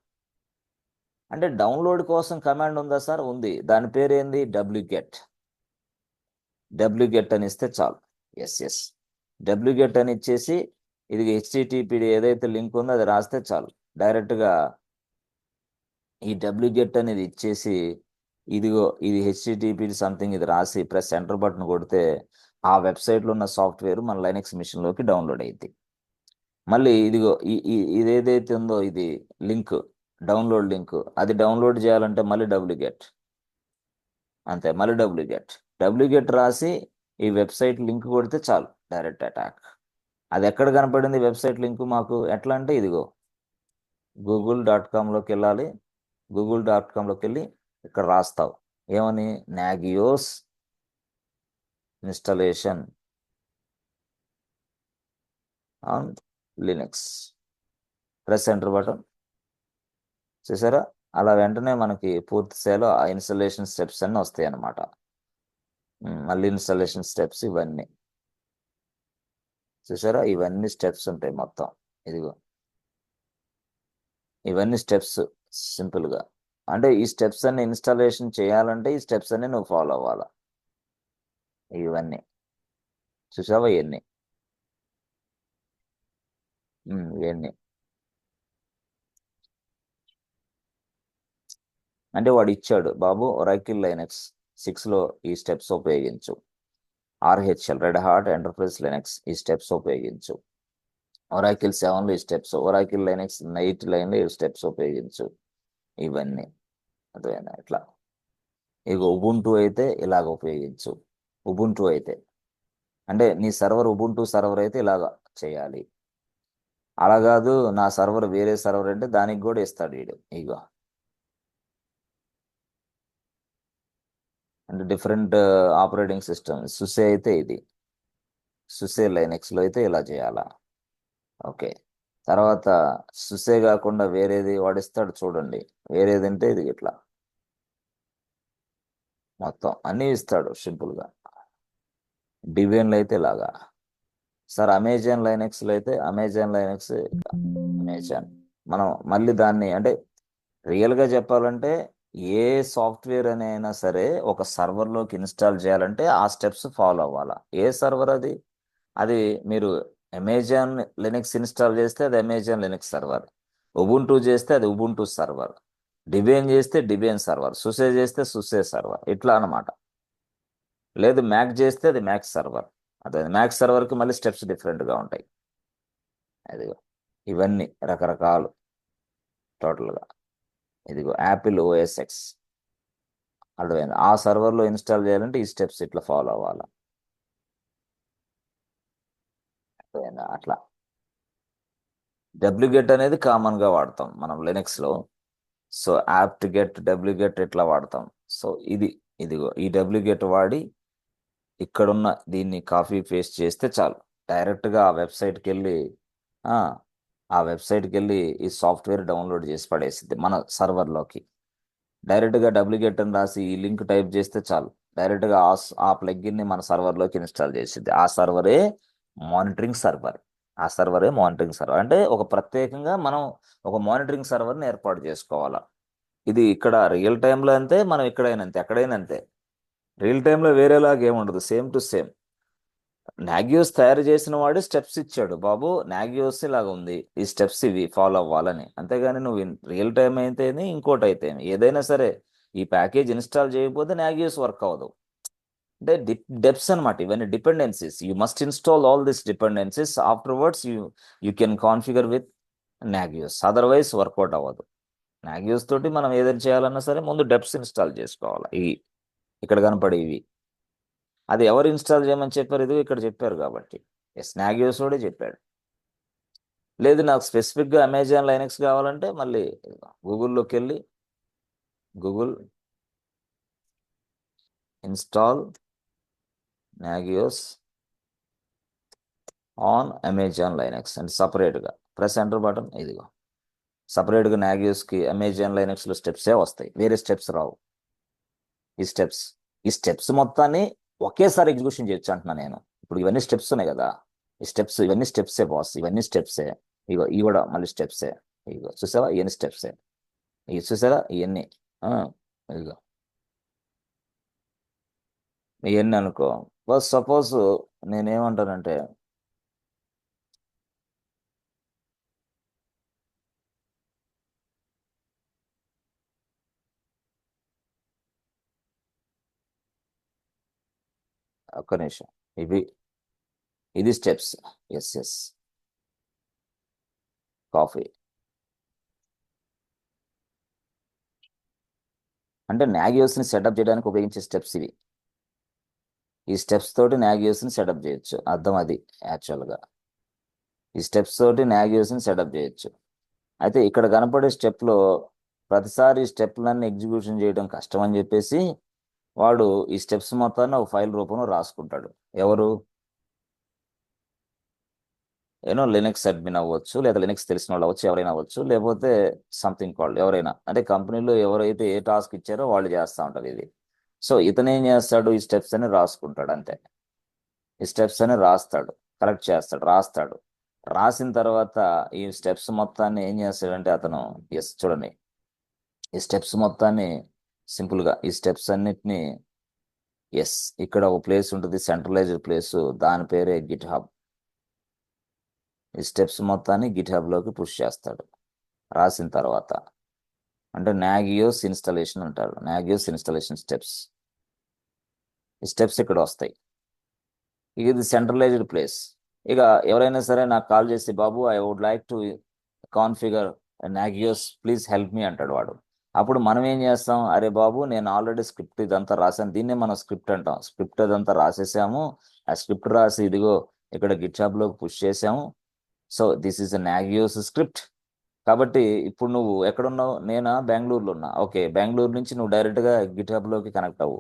అంటే డౌన్లోడ్ కోసం కమాండ్ ఉందా సార్? ఉంది. దాని పేరు ఏంది? wget అని ఇస్తే చాలు. ఎస్ wget అని ఇచ్చేసి ఇది HTTP ఏదైతే లింక్ ఉందో అది రాస్తే చాలు. డైరెక్ట్గా ఈ wget అనేది ఇచ్చేసి ఇదిగో ఇది HTTP సంథింగ్ ఇది రాసి ప్రెస్ ఎంటర్ బటన్ కొడితే ఆ వెబ్సైట్లో ఉన్న సాఫ్ట్వేర్ మన లైనక్స్ మిషన్లోకి డౌన్లోడ్ అయ్యింది. మళ్ళీ ఇదిగో ఇది ఏదైతే ఉందో ఇది లింక్, డౌన్లోడ్ లింక్, అది డౌన్లోడ్ చేయాలంటే మళ్ళీ wget. అంతే, మళ్ళీ wget రాసి ఈ వెబ్సైట్ లింక్ కొడితే చాలు, డైరెక్ట్ అటాక్. అది ఎక్కడ కనపడింది వెబ్సైట్ లింక్ మాకు? ఎట్లా అంటే ఇదిగో google.comలోకి వెళ్ళాలి. google.comలోకి వెళ్ళి ఇక్కడ రాస్తావు ఏమని? Nagios installation on Linux. Press enter button. చూసారా? అలా వెంటనే మనకి పూర్తి స్థాయిలో ఆ ఇన్స్టాలేషన్ స్టెప్స్ అన్నీ వస్తాయి అన్నమాట. మళ్ళీ ఇన్స్టాలేషన్ స్టెప్స్ ఇవన్నీ చూసారా? ఇవన్నీ స్టెప్స్ ఉంటాయి మొత్తం. ఇదిగో ఇవన్నీ స్టెప్స్ సింపుల్గా. అంటే ఈ స్టెప్స్ అన్ని ఇన్స్టాలేషన్ చేయాలంటే ఈ స్టెప్స్ అన్ని నువ్వు ఫాలో అవ్వాలా. ఇవన్నీ చూసావా? ఇవన్నీ ఇవన్నీ అంటే వాడు ఇచ్చాడు బాబు ఒరాకిల్ లైనక్స్ 6లో ఈ స్టెప్స్ ఉపయోగించు, RHL red hot enterprise Linux ఈ స్టెప్స్ ఉపయోగించు, ఒరాకిల్ 7లో ఈ స్టెప్స్, ఒరాకిల్ లైనక్స్ 8 లైన్లో ఈ స్టెప్స్ ఉపయోగించు. ఇవన్నీ అర్థమైనా? ఇట్లా ఇక ఉబుంటూ అయితే ఇలాగ ఉపయోగించు. ఉబుంటూ అయితే అంటే నీ సర్వర్ ఉబుంటూ సర్వర్ అయితే ఇలాగ చేయాలి. అలా కాదు నా సర్వర్ వేరే సర్వర్ అంటే దానికి కూడా ఇస్తాడు వీడు. ఇగో అంటే డిఫరెంట్ ఆపరేటింగ్ సిస్టమ్. సుసే అయితే ఇది, సుసే లైనక్స్లో అయితే ఇలా చేయాలా. ఓకే, తర్వాత సుసే కాకుండా వేరేది వాడిస్తాడు చూడండి. వేరేది అంటే ఇది ఇట్లా మొత్తం అన్నీ ఇస్తాడు సింపుల్గా. డిబియన్లో అయితే ఇలాగా. సార్ అమెజాన్ లైనక్స్లో అయితే అమెజాన్ లైనక్స్, అమెజాన్ మనం మళ్ళీ దాన్ని అంటే రియల్గా చెప్పాలంటే ఏ సాఫ్ట్వేర్ అని అయినా సరే ఒక సర్వర్లోకి ఇన్స్టాల్ చేయాలంటే ఆ స్టెప్స్ ఫాలో అవ్వాలా. ఏ సర్వర్ అది? అది మీరు అమెజాన్ లినక్స్ ఇన్స్టాల్ చేస్తే అది అమెజాన్ లినక్స్ సర్వర్, ఉబుంటూ చేస్తే అది ఉబుంటూ సర్వర్, డిబియన్ చేస్తే డిబియన్ సర్వర్, సుసే చేస్తే సుసే సర్వర్, ఇట్లా అనమాట. లేదు మ్యాక్ చేస్తే అది మ్యాక్ సర్వర్. అదే మ్యాక్ సర్వర్కి మళ్ళీ స్టెప్స్ డిఫరెంట్గా ఉంటాయి. అదిగో ఇవన్నీ రకరకాలు టోటల్గా. ఇదిగో యాపిల్ OS X అర్థమైంది. ఆ సర్వర్లో ఇన్స్టాల్ చేయాలంటే ఈ స్టెప్స్ ఇట్లా ఫాలో అవ్వాలా. అర్థమైందా? అట్లా wget అనేది కామన్గా వాడతాం మనం లినక్స్లో. సో apt-get wget ఇట్లా వాడతాం. సో ఇదిగో ఈ wget వాడి ఇక్కడున్న దీన్ని కాపీ పేస్ట్ చేస్తే చాలు, డైరెక్ట్గా ఆ వెబ్సైట్కి వెళ్ళి ఆ, ఆ వెబ్సైట్కి వెళ్ళి ఈ సాఫ్ట్వేర్ డౌన్లోడ్ చేసి పడేసిద్ది మన సర్వర్లోకి. డైరెక్ట్గా డూప్లికేట్ అని రాసి ఈ లింక్ టైప్ చేస్తే చాలు, డైరెక్ట్గా ఆ ప్లగ్గిన్ని మన సర్వర్లోకి ఇన్స్టాల్ చేసిద్ది. ఆ సర్వరే మానిటరింగ్ సర్వర్. ఆ సర్వరే మానిటరింగ్ సర్వర్ అంటే ఒక ప్రత్యేకంగా మనం ఒక మానిటరింగ్ సర్వర్ని ఏర్పాటు చేసుకోవాలా. ఇది ఇక్కడ రియల్ టైంలో అంతే, మనం ఎక్కడైనా అంతే, ఎక్కడైనా అంతే. రియల్ టైంలో వేరేలాగా ఏముండదు, సేమ్ టు సేమ్. నాగియోస్ తయారు చేసిన వాడు స్టెప్స్ ఇచ్చాడు, బాబు నాగియోస్ ఇలాగ ఉంది, ఈ స్టెప్స్ ఇవి ఫాలో అవ్వాలని. అంతేగాని నువ్వు రియల్ టైం అయితేనే ఇంకోటి అయితే ఏదైనా సరే ఈ ప్యాకేజ్ ఇన్స్టాల్ చేయకపోతే నాగియోస్ వర్క్ అవ్వదు. అంటే డెప్స్ అనమాట, ఇవన్నీ dependencies. You must install all this dependencies, afterwards you can configure with Nagios, otherwise work out అవ్వదు. నాగియోస్ తోటి మనం ఏదైనా చేయాలన్నా సరే ముందు డెప్స్ ఇన్స్టాల్ చేసుకోవాలి. ఇవి ఇక్కడ కనపడే ఇవి. అది ఎవరు ఇన్స్టాల్ చేయమని చెప్పారు, ఇది ఇక్కడ చెప్పారు కాబట్టి ఎస్ నాగియోస్ కూడా చెప్పాడు. లేదు నాకు స్పెసిఫిక్గా అమెజాన్ లైనక్స్ కావాలంటే మళ్ళీ గూగుల్లోకి వెళ్ళి Google install Nagios on Amazon Linux and సపరేట్గా ప్రెస్ ఎంటర్ బటన్. ఇదిగో సపరేట్గా నాగియోస్కి అమెజాన్ లైనక్స్లో స్టెప్సే వస్తాయి, వేరే స్టెప్స్ రావు. ఈ స్టెప్స్ మొత్తాన్ని ఒకేసారి ఎగ్జిక్యూషన్ చేయొచ్చు అంటున్నా నేను. ఇప్పుడు ఇవన్నీ స్టెప్స్ ఉన్నాయి కదా, ఇవన్నీ స్టెప్సే బాస్, ఇవన్నీ స్టెప్సే. ఇగో ఇవి కూడా మళ్ళీ స్టెప్సే. ఇగో చూసావా, ఇవన్నీ స్టెప్సే. ఇవి చూసారా ఇవన్నీ. ఆ, ఇదిగో ఇవన్నీ అనుకో. బస్ సపోజ్ నేనేమంటానంటే ఒక్క నిమిషం, ఇవి ఇది స్టెప్స్. ఎస్ ఎస్ కాఫీ అంటే నాగియోస్ని సెటప్ చేయడానికి ఉపయోగించే స్టెప్స్ ఇవి. ఈ స్టెప్స్ తోటి నాగియోస్ని సెటప్ చేయొచ్చు, అర్థం అది యాక్చువల్గా. ఈ స్టెప్స్ తోటి నాగియోస్ని సెటప్ చేయొచ్చు. అయితే ఇక్కడ కనపడే స్టెప్లో ప్రతిసారి స్టెప్లన్నీ ఎగ్జిక్యూషన్ చేయడం కష్టం అని చెప్పేసి వాడు ఈ స్టెప్స్ మొత్తాన్ని ఒక ఫైల్ రూపంలో రాసుకుంటాడు. ఎవరు, లినక్స్ అడ్మిన్ అవ్వచ్చు, లేదా లినక్స్ తెలిసిన వాళ్ళు అవ్వచ్చు, ఎవరైనా అవ్వచ్చు, లేకపోతే సంథింగ్ కాల్డ్ ఎవరైనా, అంటే కంపెనీలో ఎవరైతే ఏ టాస్క్ ఇచ్చారో వాళ్ళు చేస్తూ ఉంటారు ఇది. సో ఇతను ఏం చేస్తాడు, ఈ స్టెప్స్ అని రాసుకుంటాడు అంతే. ఈ స్టెప్స్ అని రాస్తాడు, కలెక్ట్ చేస్తాడు, రాస్తాడు. రాసిన తర్వాత ఈ స్టెప్స్ మొత్తాన్ని ఏం చేస్తాడంటే అతను, ఎస్ చూడండి, ఈ స్టెప్స్ మొత్తాన్ని సింపుల్గా ఈ స్టెప్స్ అన్నిటిని ఎస్ ఇక్కడ ఒక ప్లేస్ ఉంటుంది, సెంట్రలైజ్డ్ ప్లేస్, దాని పేరే గిట్ హబ్. ఈ స్టెప్స్ మొత్తాన్ని గిట్ హబ్లోకి పుష్ చేస్తాడు రాసిన తర్వాత. అంటే నాగియోస్ ఇన్స్టాలేషన్ అంటారు, నాగియోస్ ఇన్స్టాలేషన్ స్టెప్స్. ఈ స్టెప్స్ ఇక్కడ వస్తాయి. ఇది సెంట్రలైజ్డ్ ప్లేస్. ఇక ఎవరైనా సరే నాకు కాల్ చేసి, బాబు I would like to configure Nagios, please help me అంటాడు వాడు. అప్పుడు మనం ఏం చేస్తాం, అరే బాబు నేను ఆల్రెడీ స్క్రిప్ట్ ఇదంతా రాశాను, దీన్నే మనం స్క్రిప్ట్ అంటాం, స్క్రిప్ట్ అదంతా రాసేసాము, ఆ స్క్రిప్ట్ రాసి ఇదిగో ఇక్కడ గిట్ హబ్లోకి పుష్ చేసాము. So this is a Nagios script. కాబట్టి ఇప్పుడు నువ్వు ఎక్కడున్నావు, నేనా బెంగళూరులో ఉన్నా, ఓకే బెంగళూరు నుంచి నువ్వు డైరెక్ట్గా గిట్ హబ్లోకి కనెక్ట్ అవ్వు.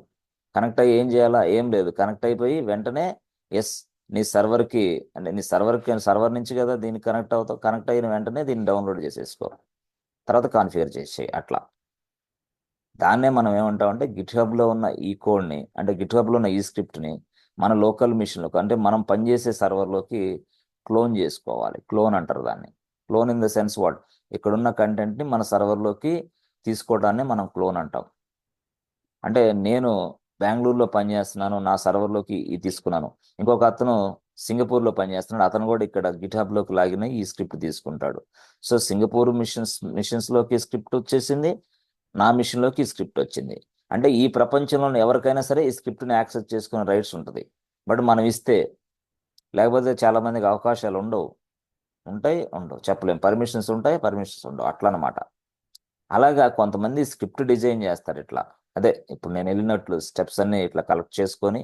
కనెక్ట్ అయ్యి ఏం చేయాలా, ఏం లేదు, కనెక్ట్ అయిపోయి వెంటనే ఎస్ నీ సర్వర్కి, అంటే నీ సర్వర్ నుంచి కదా దీనికి కనెక్ట్ అవుతావు, కనెక్ట్ అయిన వెంటనే దీన్ని డౌన్లోడ్ చేసేసుకో, తర్వాత కాన్ఫిగర్ చేసేయి అట్లా. దాన్నే మనం ఏమంటామంటే గిట్ హబ్లో ఉన్న ఈ కోడ్ని, అంటే గిట్ హబ్లో ఉన్న ఈ స్క్రిప్ట్ని మన లోకల్ మిషన్లోకి, అంటే మనం పనిచేసే సర్వర్లోకి క్లోన్ చేసుకోవాలి. క్లోన్ అంటారు దాన్ని. Clone in the sense what, ఇక్కడున్న కంటెంట్ని మన సర్వర్లోకి తీసుకోవడాన్ని మనం క్లోన్ అంటాం. అంటే నేను బెంగళూరులో పనిచేస్తున్నాను, నా సర్వర్లోకి ఇది తీసుకున్నాను, ఇంకొక అతను సింగపూర్లో పనిచేస్తున్నాడు, అతను కూడా ఇక్కడ గిట్ హబ్లోకి లాగిన్ అయ్యి ఈ స్క్రిప్ట్ తీసుకుంటాడు. సో సింగపూర్ మిషన్స్లోకి స్క్రిప్ట్ వచ్చేసింది, నా మిషన్లోకి ఈ స్క్రిప్ట్ వచ్చింది. అంటే ఈ ప్రపంచంలో ఎవరికైనా సరే ఈ స్క్రిప్ట్ని యాక్సెస్ చేసుకునే రైట్స్ ఉంటుంది. బట్ మనం ఇస్తే, లేకపోతే చాలా మందికి అవకాశాలు ఉండవు, ఉంటాయి ఉండవు చెప్పలేం, పర్మిషన్స్ ఉంటాయి పర్మిషన్స్ ఉండవు, అట్లా అనమాట. అలాగా కొంతమంది స్క్రిప్ట్ డిజైన్ చేస్తారు ఇట్లా. అదే ఇప్పుడు నేను వెళ్ళినట్లు స్టెప్స్ అన్ని ఇట్లా కలెక్ట్ చేసుకొని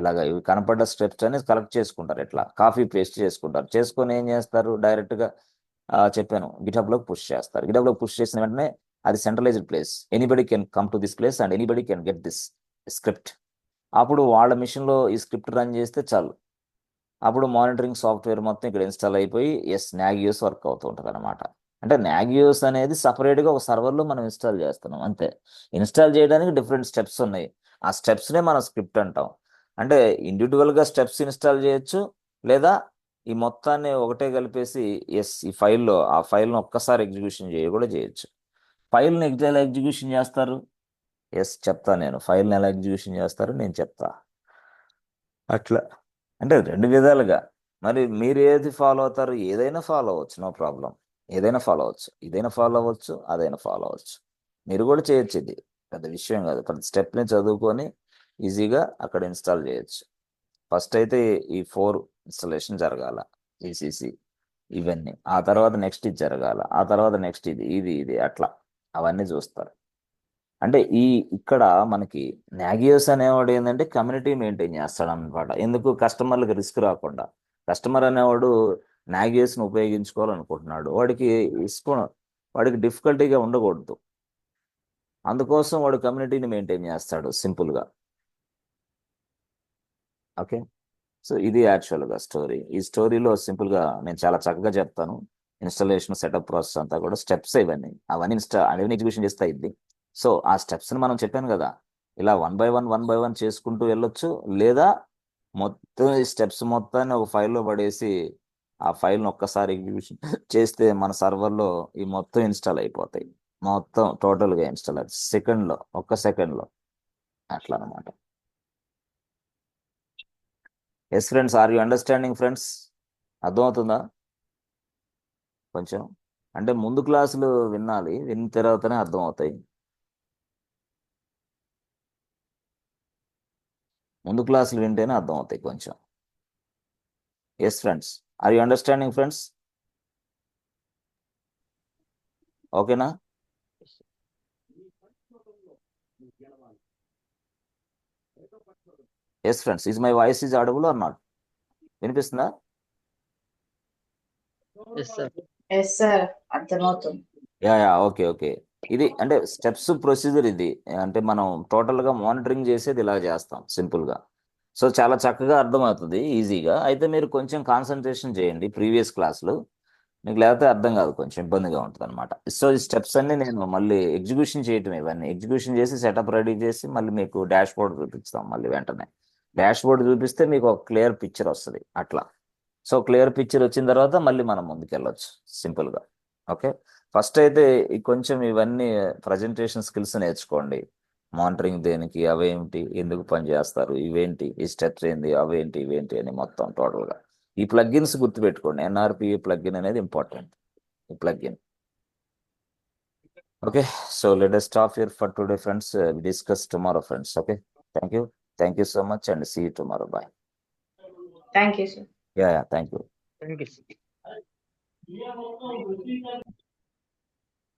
ఇలాగ ఇవి కనపడ్డ స్టెప్స్ అన్ని కలెక్ట్ చేసుకుంటారు, ఇట్లా కాపీ పేస్ట్ చేసుకుంటారు, చేసుకొని ఏం చేస్తారు, డైరెక్ట్గా చెప్పాను గిటబ్లోకి పుష్ చేస్తారు. గిటబ్లోకి పుష్ చేసిన వెంటనే అది centralised place, anybody can come to this place and anybody can get this script. అప్పుడు వాళ్ళ మిషన్లో ఈ స్క్రిప్ట్ రన్ చేస్తే చాలు, అప్పుడు మానిటరింగ్ సాఫ్ట్వేర్ మొత్తం ఇక్కడ ఇన్స్టాల్ అయిపోయి నాగియోస్ వర్క్ అవుతూ ఉంటుంది అనమాట. అంటే నాగియోస్ అనేది సపరేట్గా ఒక సర్వర్లో మనం ఇన్స్టాల్ చేస్తున్నాం అంతే. ఇన్స్టాల్ చేయడానికి డిఫరెంట్ స్టెప్స్ ఉన్నాయి, ఆ స్టెప్స్నే మనం స్క్రిప్ట్ అంటాం. అంటే ఇండివిజువల్గా స్టెప్స్ ఇన్స్టాల్ చేయొచ్చు, లేదా ఈ మొత్తాన్ని ఒకటే కలిపేసి ఈ ఫైల్లో ఆ ఫైల్ను ఒక్కసారి ఎగ్జిక్యూషన్ కూడా చేయొచ్చు. ఫైల్ని ఎలా ఎగ్జిక్యూషన్ చేస్తారు? చెప్తా, నేను ఫైల్ని ఎలా ఎగ్జిక్యూషన్ చేస్తారో నేను చెప్తా. అట్లా అంటే రెండు విధాలుగా. మరి మీరు ఏది ఫాలో అవుతారు? ఏదైనా ఫాలో అవ్వచ్చు, నో ప్రాబ్లం. ఏదైనా ఫాలో అవ్వచ్చు, ఇదైనా ఫాలో అవ్వచ్చు, అదైనా ఫాలో అవ్వచ్చు. మీరు కూడా చేయొచ్చు, ఇది పెద్ద విషయం కాదు. ప్రతి స్టెప్ని చదువుకొని ఈజీగా అక్కడ ఇన్స్టాల్ చేయొచ్చు. ఫస్ట్ అయితే ఈ 4 ఇన్స్టాలేషన్ జరగాల, ఈసీసీ ఇవన్నీ. ఆ తర్వాత నెక్స్ట్ ఇది జరగాల, ఆ తర్వాత నెక్స్ట్ ఇది ఇది ఇది అట్లా అవన్నీ చూస్తారు. అంటే ఇక్కడ మనకి నాగియోస్ అనేవాడు ఏంటంటే కమ్యూనిటీ మెయింటైన్ చేస్తాడు అనమాట. ఎందుకు? కస్టమర్లకు రిస్క్ రాకుండా. కస్టమర్ అనేవాడు నాగియోస్ని ఉపయోగించుకోవాలనుకుంటున్నాడు, వాడికి డిఫికల్టీగా ఉండకూడదు, అందుకోసం వాడు కమ్యూనిటీని మెయింటైన్ చేస్తాడు సింపుల్గా. ఓకే, సో ఇది యాక్చువల్గా స్టోరీ. ఈ స్టోరీలో సింపుల్గా నేను చాలా చక్కగా చెప్తాను. ఇన్స్టాలేషన్ సెటప్ ప్రాసెస్ అంతా కూడా స్టెప్స్ అవన్నీ అవన్నీ ఎగ్జిక్యూషన్ చేస్తా ఇది. సో ఆ స్టెప్స్ని మనం చెప్పాను కదా, ఇలా 1 బై 1 చేసుకుంటూ వెళ్ళొచ్చు, లేదా మొత్తం ఈ స్టెప్స్ మొత్తాన్ని ఒక ఫైల్లో పడేసి ఆ ఫైల్ని ఒక్కసారి ఎగ్జిక్యూషన్ చేస్తే మన సర్వర్లో ఈ మొత్తం ఇన్స్టాల్ అయిపోతాయి. మొత్తం టోటల్గా ఇన్స్టాల్ సెకండ్లో, ఒక్క సెకండ్లో అట్లా అనమాట. Friends, are you understanding friends? అర్థమవుతుందా కొంచెం? అంటే ముందు క్లాసులు వినాలి, విన్న తర్వాతనే అర్థమవుతాయి. ముందు క్లాసులు వింటేనే అర్థమవుతాయి కొంచెం. Friends, are you understanding friends? ఓకేనా? Friends, is my voice is audible or not? వినిపిస్తుందా? ఎస్ సార్, అర్థమవుతుంది. Okay okay. ఇది అంటే స్టెప్స్ ప్రొసీజర్ ఇది. అంటే మనం టోటల్గా మానిటరింగ్ చేసేది ఇలా చేస్తాం సింపుల్గా. సో చాలా చక్కగా అర్థమవుతుంది ఈజీగా. అయితే మీరు కొంచెం కాన్సన్ట్రేషన్ చేయండి ప్రీవియస్ క్లాసులు, మీకు లేకపోతే అర్థం కాదు, కొంచెం ఇబ్బందిగా ఉంటుంది అనమాట. సో ఈ స్టెప్స్ అన్ని నేను మళ్ళీ ఎగ్జిక్యూషన్ చేయటం, ఇవన్నీ ఎగ్జిక్యూషన్ చేసి సెటప్ రెడీ చేసి మళ్ళీ మీకు డాష్ బోర్డ్ చూపిస్తాం. మళ్ళీ వెంటనే డాష్ బోర్డ్ చూపిస్తే మీకు ఒక క్లియర్ పిక్చర్ వస్తుంది అట్లా. సో క్లియర్ పిక్చర్ వచ్చిన తర్వాత మళ్ళీ మనం ముందుకెళ్ళొచ్చు సింపుల్గా. ఓకే, ఫస్ట్ అయితే కొంచెం ఇవన్నీ ప్రజెంటేషన్ స్కిల్స్ నేర్చుకోండి. మానిటరింగ్ దేనికి, అవేంటి, ఎందుకు పనిచేస్తారు, ఇవేంటి, ఈ స్టెప్స్ ఏంటి, అవేంటి, ఇవేంటి అని మొత్తం టోటల్గా. ఈ ప్లగ్గిన్స్ గుర్తుపెట్టుకోండి, ఎన్ఆర్పి ప్లగ్ఇన్ అనేది ఇంపార్టెంట్, ఈ plugin. Okay, so let us stop here for today friends. We discuss tomorrow friends. Okay, thank you so much and see you tomorrow. Bye. Thank you sir. Yeah, thank you. Thank you.